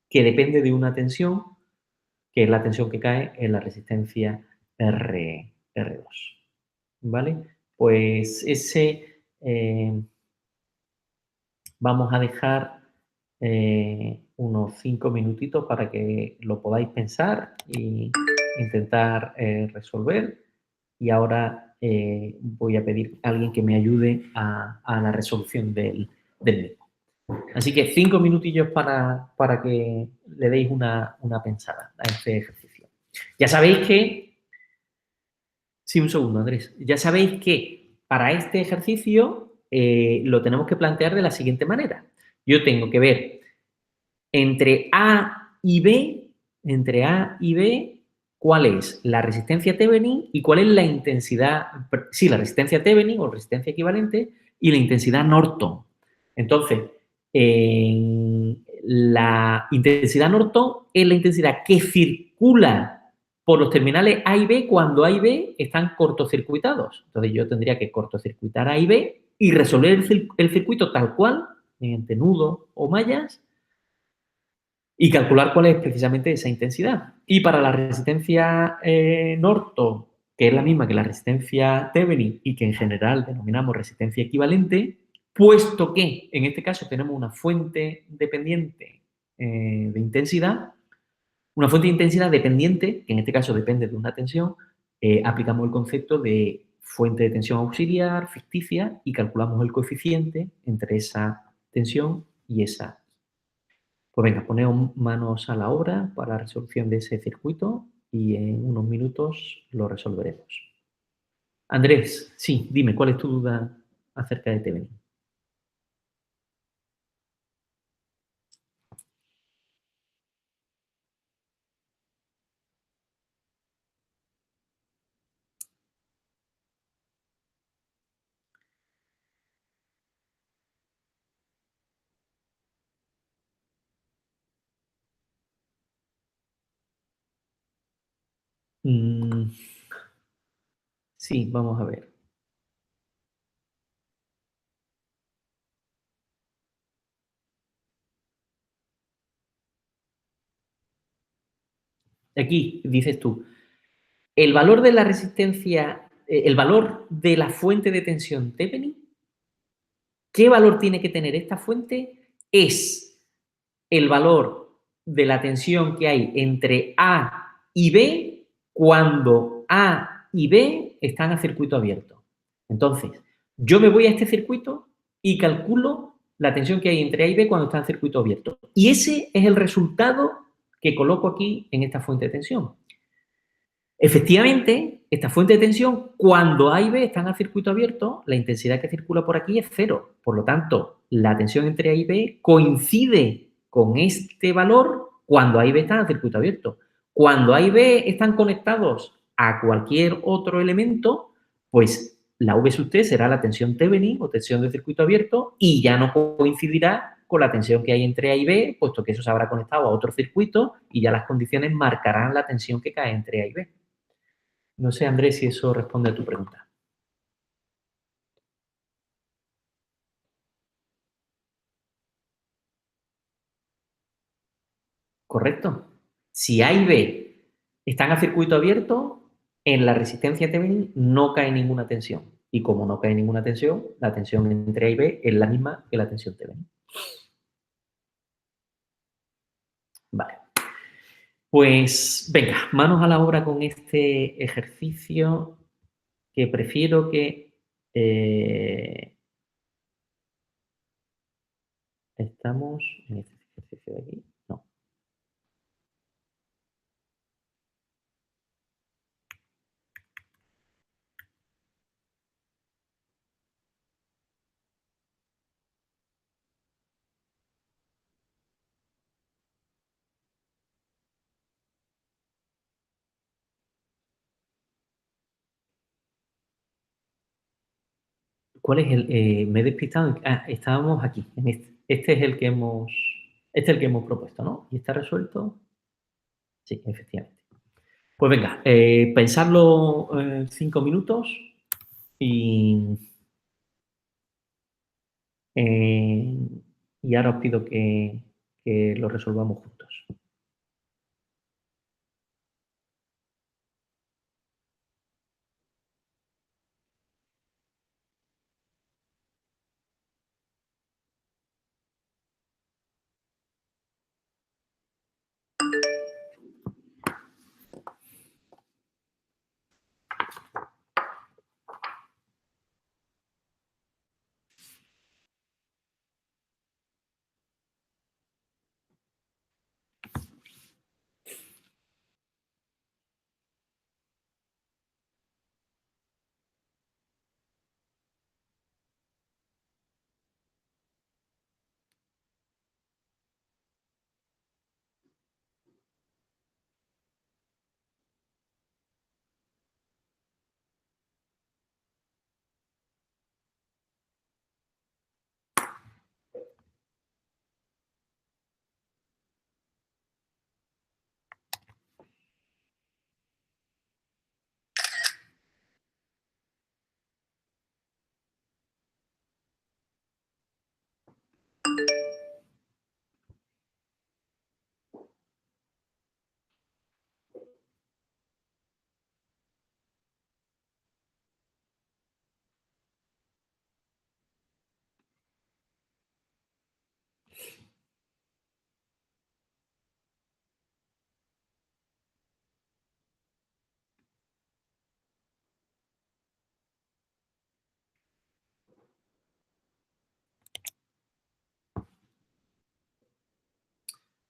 que depende de una tensión, que es la tensión que cae en la resistencia R2. ¿Vale? Pues ese vamos a dejar unos 5 minutitos para que lo podáis pensar e intentar resolver. Y ahora voy a pedir a alguien que me ayude a la resolución del mismo. Así que 5 minutillos para que le deis una pensada a este ejercicio. Ya sabéis que... Sí, un segundo, Andrés. Ya sabéis que para este ejercicio lo tenemos que plantear de la siguiente manera. Yo tengo que ver entre A y B, cuál es la resistencia Thevenin y cuál es la intensidad, sí, la resistencia Thevenin o resistencia equivalente y la intensidad Norton. Entonces, la intensidad Norton es la intensidad que circula por los terminales A y B cuando A y B están cortocircuitados. Entonces, yo tendría que cortocircuitar A y B y resolver el circuito tal cual, mediante nudos o mallas, y calcular cuál es precisamente esa intensidad. Y para la resistencia Norton, que es la misma que la resistencia Thevenin y que en general denominamos resistencia equivalente, puesto que en este caso tenemos una fuente dependiente de intensidad, una fuente de intensidad dependiente, que en este caso depende de una tensión, aplicamos el concepto de fuente de tensión auxiliar ficticia y calculamos el coeficiente entre esa tensión y esa. Pues venga, poneos manos a la obra para la resolución de ese circuito y en unos minutos lo resolveremos. Andrés, sí, dime, ¿cuál es tu duda acerca de Thevenin? Mm, sí, vamos a ver. Aquí dices tú, el valor de la resistencia, el valor de la fuente de tensión Thevenin, ¿qué valor tiene que tener esta fuente? Es el valor de la tensión que hay entre A y B cuando A y B están a circuito abierto. Entonces, yo me voy a este circuito y calculo la tensión que hay entre A y B cuando está en circuito abierto. Y ese es el resultado que coloco aquí en esta fuente de tensión. Efectivamente, esta fuente de tensión, cuando A y B están a circuito abierto, la intensidad que circula por aquí es cero. Por lo tanto, la tensión entre A y B coincide con este valor cuando A y B están a circuito abierto. Cuando A y B están conectados a cualquier otro elemento, pues la V sub T será la tensión Thevenin o tensión de circuito abierto y ya no coincidirá con la tensión que hay entre A y B, puesto que eso se habrá conectado a otro circuito y ya las condiciones marcarán la tensión que cae entre A y B. No sé, Andrés, si eso responde a tu pregunta. ¿Correcto? Si A y B están a circuito abierto, en la resistencia Thevenin no cae ninguna tensión. Y como no cae ninguna tensión, la tensión entre A y B es la misma que la tensión Thevenin. Vale. Pues venga, manos a la obra con este ejercicio que prefiero que estamos en este ejercicio de aquí. No. ¿Cuál es el? Me he despistado. Estábamos aquí, en este. Este es el que hemos propuesto, ¿no? ¿Y está resuelto? Sí, efectivamente. Pues venga, pensarlo 5 minutos y, eh, y ahora os pido que lo resolvamos juntos.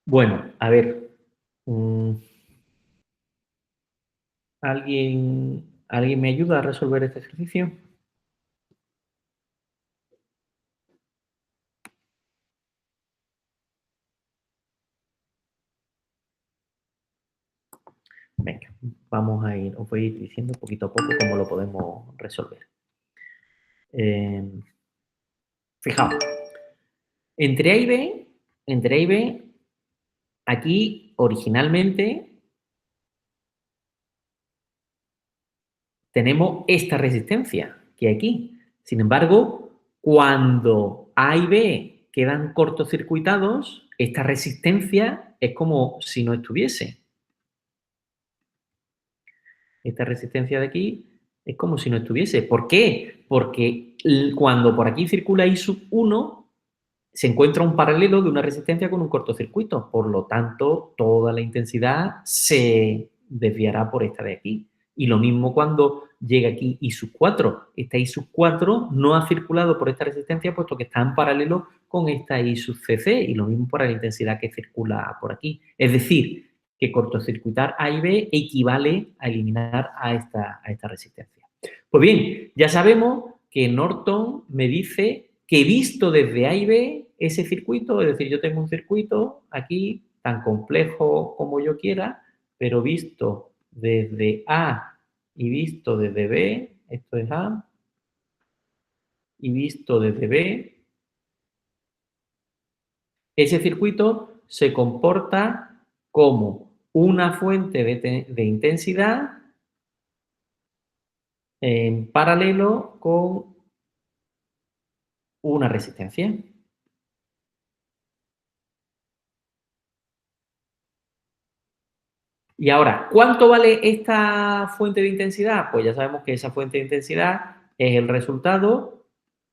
Bueno, a ver. mm, ¿Alguien me ayuda a resolver este ejercicio? Venga, vamos a ir, os voy a ir diciendo poquito a poco cómo lo podemos resolver. Eh, Fijaos, entre A y B, entre A y B, aquí originalmente tenemos esta resistencia que hay aquí. Sin embargo, cuando A y B quedan cortocircuitados, esta resistencia es como si no estuviese. Esta resistencia de aquí es como si no estuviese. ¿Por qué? Porque cuando por aquí circula I sub 1, se encuentra un paralelo de una resistencia con un cortocircuito. Por lo tanto, toda la intensidad se desviará por esta de aquí. Y lo mismo cuando llega aquí I sub 4. Esta I sub 4 no ha circulado por esta resistencia puesto que está en paralelo con esta I sub CC. Y lo mismo para la intensidad que circula por aquí. Es decir, que cortocircuitar A y B equivale a eliminar a esta resistencia. Pues bien, ya sabemos que Norton me dice que visto desde A y B ese circuito, es decir, yo tengo un circuito aquí tan complejo como yo quiera, pero visto desde A y visto desde B, esto es A, y visto desde B, ese circuito se comporta como una fuente de intensidad en paralelo con una resistencia. Y ahora, ¿cuánto vale esta fuente de intensidad? Pues ya sabemos que esa fuente de intensidad es el resultado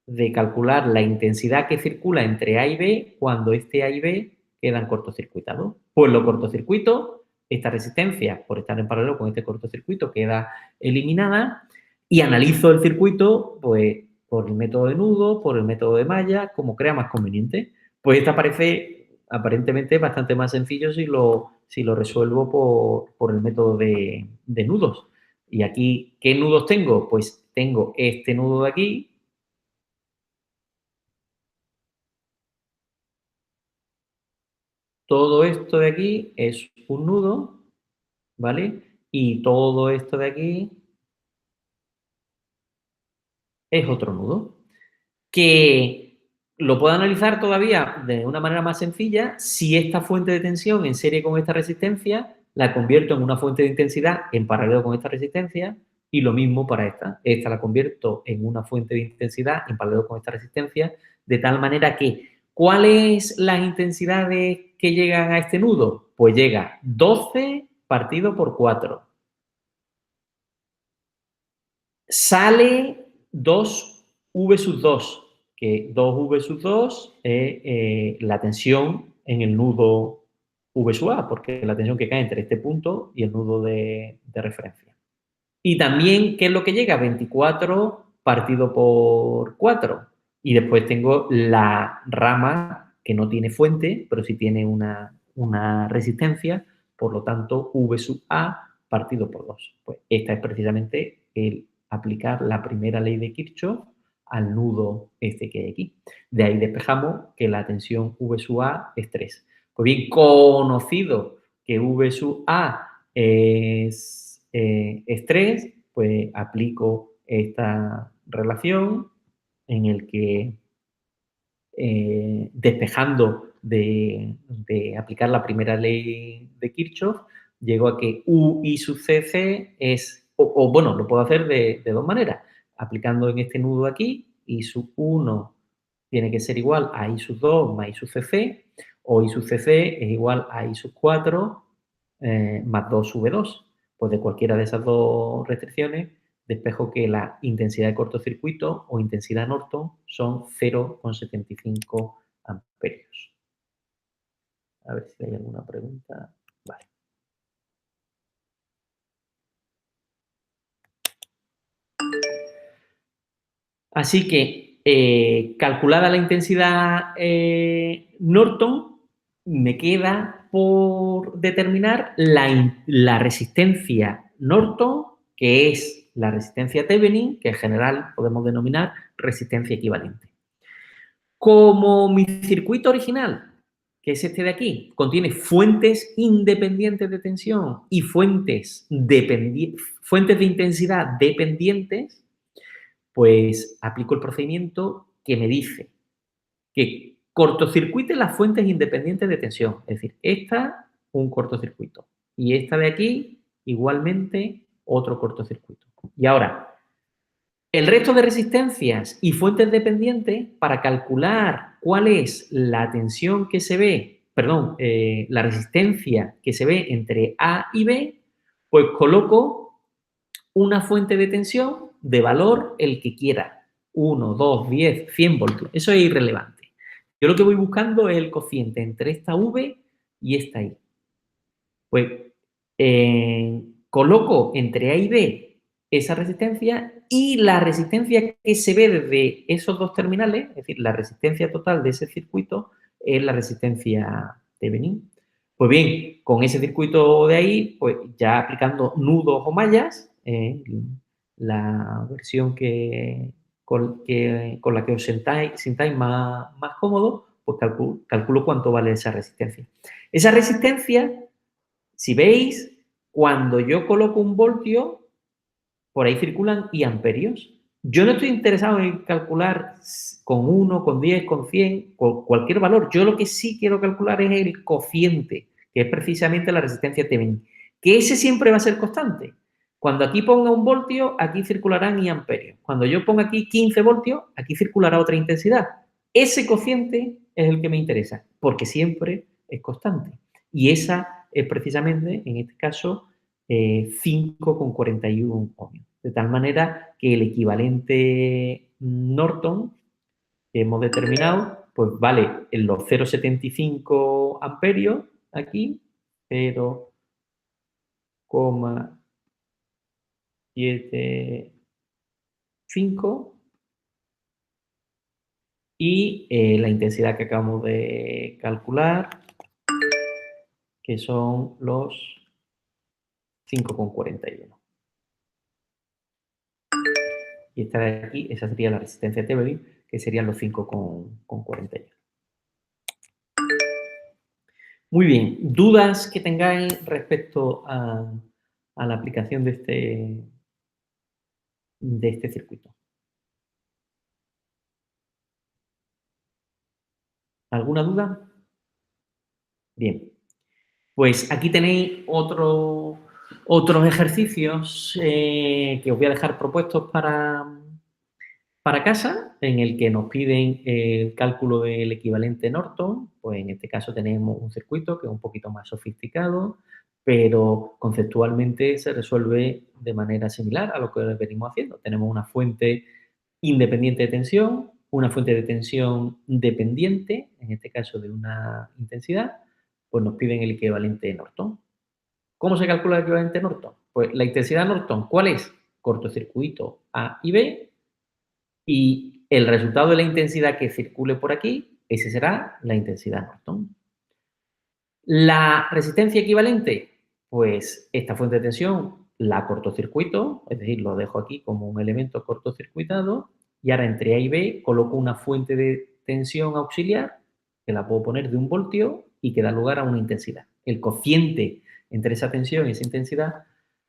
de calcular la intensidad que circula entre A y B cuando este A y B quedan cortocircuitados. Pues lo cortocircuito esta resistencia por estar en paralelo con este cortocircuito queda eliminada y analizo el circuito pues, por el método de nudo, por el método de malla, como crea más conveniente. Pues esta parece aparentemente bastante más sencillo si lo resuelvo por el método de nudos. Y aquí, ¿qué nudos tengo? Pues tengo este nudo de aquí, todo esto de aquí es un nudo, ¿vale? Y todo esto de aquí es otro nudo. Que lo puedo analizar todavía de una manera más sencilla si esta fuente de tensión en serie con esta resistencia la convierto en una fuente de intensidad en paralelo con esta resistencia y lo mismo para esta. Esta la convierto en una fuente de intensidad en paralelo con esta resistencia de tal manera que ¿cuáles las intensidades que llegan a este nudo? Pues llega 12 partido por 4. Sale 2V sub 2, que 2V sub 2 es la tensión en el nudo V sub A, porque es la tensión que cae entre este punto y el nudo de referencia. Y también, ¿qué es lo que llega? 24 partido por 4. Y después tengo la rama que no tiene fuente, pero sí tiene una resistencia, por lo tanto, V sub A partido por 2. Pues esta es precisamente el aplicar la primera ley de Kirchhoff al nudo este que hay aquí. De ahí despejamos que la tensión V sub A es 3. Pues bien, conocido que V sub A es 3, pues aplico esta relación en el que despejando de aplicar la primera ley de Kirchhoff, llego a que UI sub CC es, bueno, lo puedo hacer de dos maneras, aplicando en este nudo aquí, I sub 1 tiene que ser igual a I sub 2 más I sub CC, o I sub CC es igual a I sub 4 más 2 sub 2. Pues de cualquiera de esas dos restricciones despejo que la intensidad de cortocircuito o intensidad Norton son 0,75 amperios. A ver si hay alguna pregunta. Vale. Así que, calculada la intensidad Norton, me queda por determinar la resistencia Norton, que es la resistencia Thevenin, que en general podemos denominar resistencia equivalente. Como mi circuito original, que es este de aquí, contiene fuentes independientes de tensión y fuentes de intensidad dependientes, pues aplico el procedimiento que me dice que cortocircuite las fuentes independientes de tensión. Es decir, esta, un cortocircuito. Y esta de aquí, igualmente, otro cortocircuito. Y ahora, el resto de resistencias y fuentes dependientes, para calcular cuál es la tensión que se ve, perdón, la resistencia que se ve entre A y B, pues coloco una fuente de tensión de valor el que quiera. 1, 2, 10, 100 voltios. Eso es irrelevante. Yo lo que voy buscando es el cociente entre esta V y esta I. Pues coloco entre A y B esa resistencia y la resistencia que se ve desde esos dos terminales, es decir, la resistencia total de ese circuito es la resistencia Thevenin. Pues bien, con ese circuito de ahí, pues ya aplicando nudos o mallas, la versión con la que os sintáis más cómodo, pues calculo cuánto vale esa resistencia. Esa resistencia, si veis, cuando yo coloco un voltio, por ahí circulan y amperios. Yo no estoy interesado en calcular con 1, con 10, con 100, con cualquier valor. Yo lo que sí quiero calcular es el cociente, que es precisamente la resistencia Thevenin, que ese siempre va a ser constante. Cuando aquí ponga un voltio, aquí circularán y amperios. Cuando yo ponga aquí 15 voltios, aquí circulará otra intensidad. Ese cociente es el que me interesa, porque siempre es constante. Y esa es precisamente, en este caso, 5,41 ohmios. De tal manera que el equivalente Norton que hemos determinado, pues vale en los 0,75 amperios aquí, 0, 0,75 y la intensidad que acabamos de calcular, que son los 5,41. Y esta de aquí, esa sería la resistencia Thevenin, que serían los 5,41. Muy bien, ¿dudas que tengáis respecto a la aplicación de este circuito? ¿Alguna duda? Bien, pues aquí tenéis otros ejercicios que os voy a dejar propuestos para casa, en el que nos piden el cálculo del equivalente Norton. Pues en este caso tenemos un circuito que es un poquito más sofisticado, pero conceptualmente se resuelve de manera similar a lo que venimos haciendo. Tenemos una fuente independiente de tensión, una fuente de tensión dependiente, en este caso de una intensidad, pues nos piden el equivalente Norton. ¿Cómo se calcula el equivalente Norton? Pues la intensidad Norton, ¿cuál es? Cortocircuito A y B, y el resultado de la intensidad que circule por aquí, ese será la intensidad Norton. La resistencia equivalente, pues esta fuente de tensión la cortocircuito, es decir, lo dejo aquí como un elemento cortocircuitado, y ahora entre A y B coloco una fuente de tensión auxiliar, que la puedo poner de 1 voltio y que da lugar a una intensidad. El cociente entre esa tensión y esa intensidad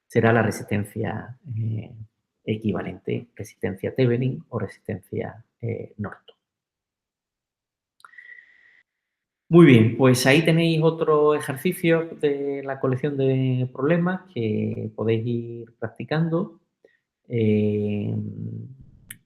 será la resistencia equivalente, resistencia Thevenin o resistencia Norton. Muy bien, pues ahí tenéis otro ejercicio de la colección de problemas que podéis ir practicando.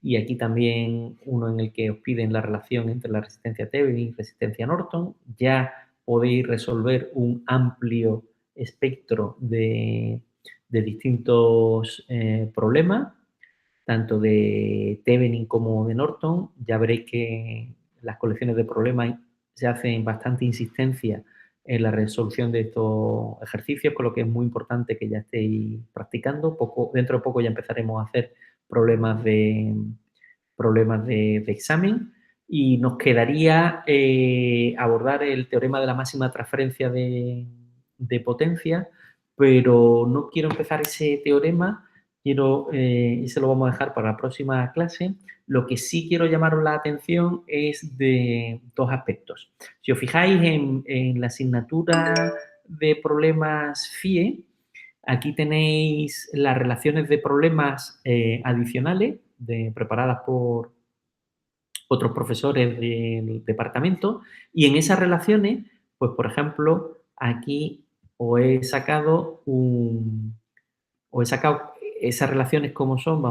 Y aquí también uno en el que os piden la relación entre la resistencia Thevenin y resistencia Norton. Ya podéis resolver un amplio espectro de distintos problemas, tanto de Thevenin como de Norton. Ya veréis que las colecciones de problemas se hacen bastante insistencia en la resolución de estos ejercicios, con lo que es muy importante que ya estéis practicando. Dentro de poco ya empezaremos a hacer problemas de examen y nos quedaría abordar el teorema de la máxima transferencia de potencia, pero no quiero empezar ese teorema, y se lo vamos a dejar para la próxima clase. Lo que sí quiero llamaros la atención es de dos aspectos. Si os fijáis en la asignatura de problemas FIE, aquí tenéis las relaciones de problemas adicionales preparadas por otros profesores del departamento, y en esas relaciones, pues por ejemplo, aquí os he sacado esas relaciones como son,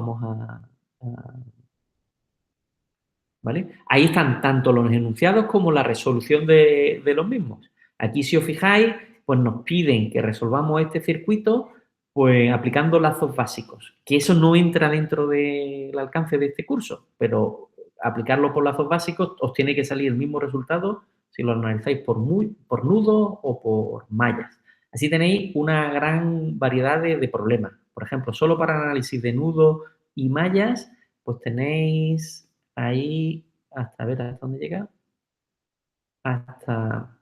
¿vale? Ahí están tanto los enunciados como la resolución de los mismos. Aquí, si os fijáis, pues nos piden que resolvamos este circuito pues aplicando lazos básicos, que eso no entra dentro del alcance de este curso, pero aplicarlo por lazos básicos os tiene que salir el mismo resultado si lo analizáis por nudos o por mallas. Así tenéis una gran variedad de problemas. Por ejemplo, solo para análisis de nudos y mallas, pues tenéis ahí hasta, a ver, ¿hasta dónde llega? Hasta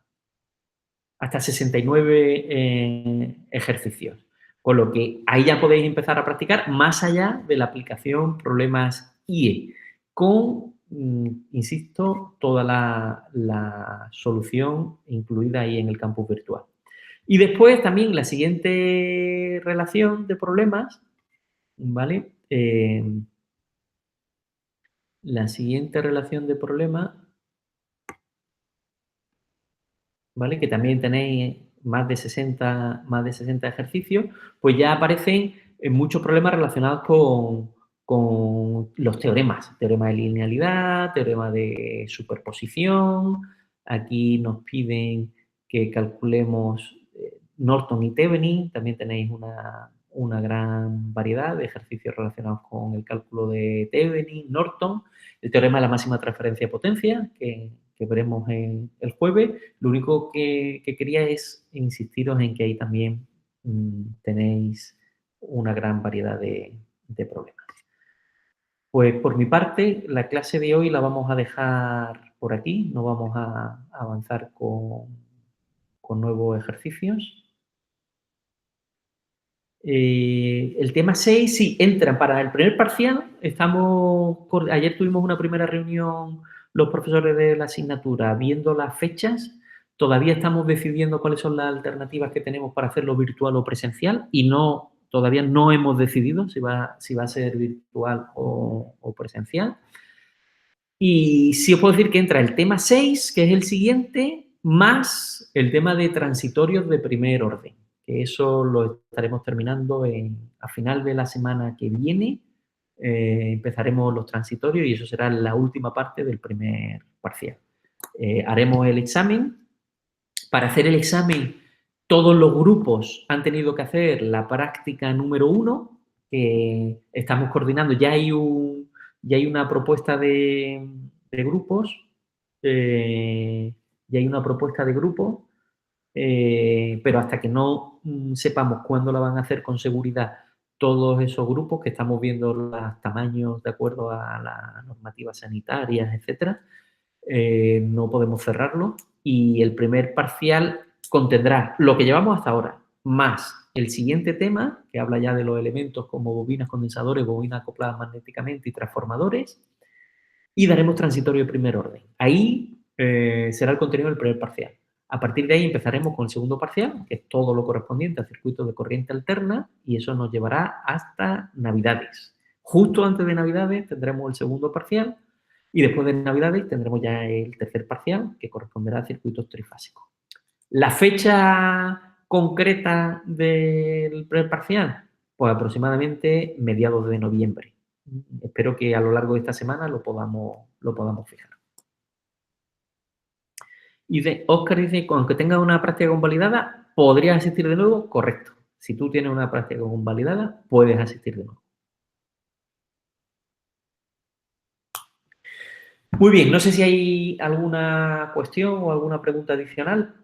69 ejercicios. Con lo que ahí ya podéis empezar a practicar más allá de la aplicación problemas IE, con, insisto, toda la solución incluida ahí en el campus virtual. Y después también la siguiente relación de problemas, ¿vale? La siguiente relación de problemas, ¿vale? Que también tenéis más de 60 ejercicios, pues ya aparecen muchos problemas relacionados con los teoremas. Teorema de linealidad, teorema de superposición. Aquí nos piden que calculemos Norton y Thevenin. También tenéis una gran variedad de ejercicios relacionados con el cálculo de Thevenin, Norton, el teorema de la máxima transferencia de potencia, que veremos el jueves. Lo único que quería es insistiros en que hay también tenéis una gran variedad de problemas. Pues por mi parte, la clase de hoy la vamos a dejar por aquí, no vamos a avanzar con nuevos ejercicios. El tema 6, sí, entran para el primer parcial. Ayer tuvimos una primera reunión los profesores de la asignatura viendo las fechas. Todavía estamos decidiendo cuáles son las alternativas que tenemos para hacerlo virtual o presencial y todavía no hemos decidido si va a ser virtual o presencial. Y sí os puedo decir que entra el tema 6, que es el siguiente, más el tema de transitorios de primer orden, que eso lo estaremos terminando a final de la semana que viene. Empezaremos los transitorios y eso será la última parte del primer parcial. Haremos el examen. Para hacer el examen, todos los grupos han tenido que hacer la práctica número 1, que estamos coordinando. Ya hay una propuesta de grupos, pero hasta que no sepamos cuándo la van a hacer con seguridad todos esos grupos, que estamos viendo los tamaños de acuerdo a las normativas sanitarias, etcétera, no podemos cerrarlo. Y el primer parcial contendrá lo que llevamos hasta ahora, más el siguiente tema, que habla ya de los elementos como bobinas, condensadores, bobinas acopladas magnéticamente y transformadores, y daremos transitorio de primer orden. Ahí será el contenido del primer parcial. A partir de ahí empezaremos con el segundo parcial, que es todo lo correspondiente a circuitos de corriente alterna, y eso nos llevará hasta Navidades. Justo antes de Navidades tendremos el segundo parcial, y después de Navidades tendremos ya el tercer parcial, que corresponderá a circuitos trifásicos. La fecha concreta del primer parcial, pues aproximadamente mediados de noviembre. Espero que a lo largo de esta semana lo podamos fijar. Y Óscar dice, aunque tengas una práctica convalidada, ¿podrías asistir de nuevo? Correcto. Si tú tienes una práctica convalidada, puedes asistir de nuevo. Muy bien, no sé si hay alguna cuestión o alguna pregunta adicional.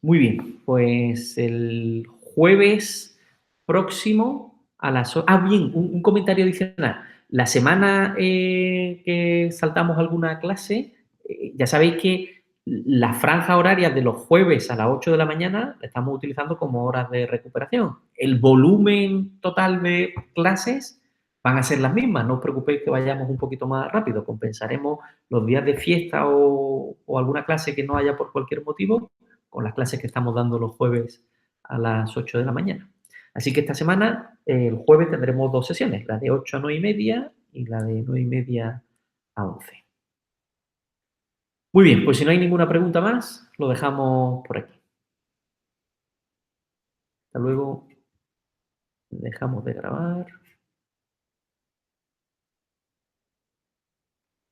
Muy bien, pues el jueves próximo a las... bien, un comentario adicional. La semana que saltamos alguna clase, ya sabéis que las franjas horarias de los jueves a las 8 de la mañana la estamos utilizando como horas de recuperación. El volumen total de clases van a ser las mismas, no os preocupéis que vayamos un poquito más rápido, compensaremos los días de fiesta o alguna clase que no haya por cualquier motivo con las clases que estamos dando los jueves a las 8 de la mañana. Así que esta semana, el jueves, tendremos 2 sesiones, la de 8 a 9 y media y la de 9 y media a 11. Muy bien, pues si no hay ninguna pregunta más, lo dejamos por aquí. Hasta luego. Dejamos de grabar.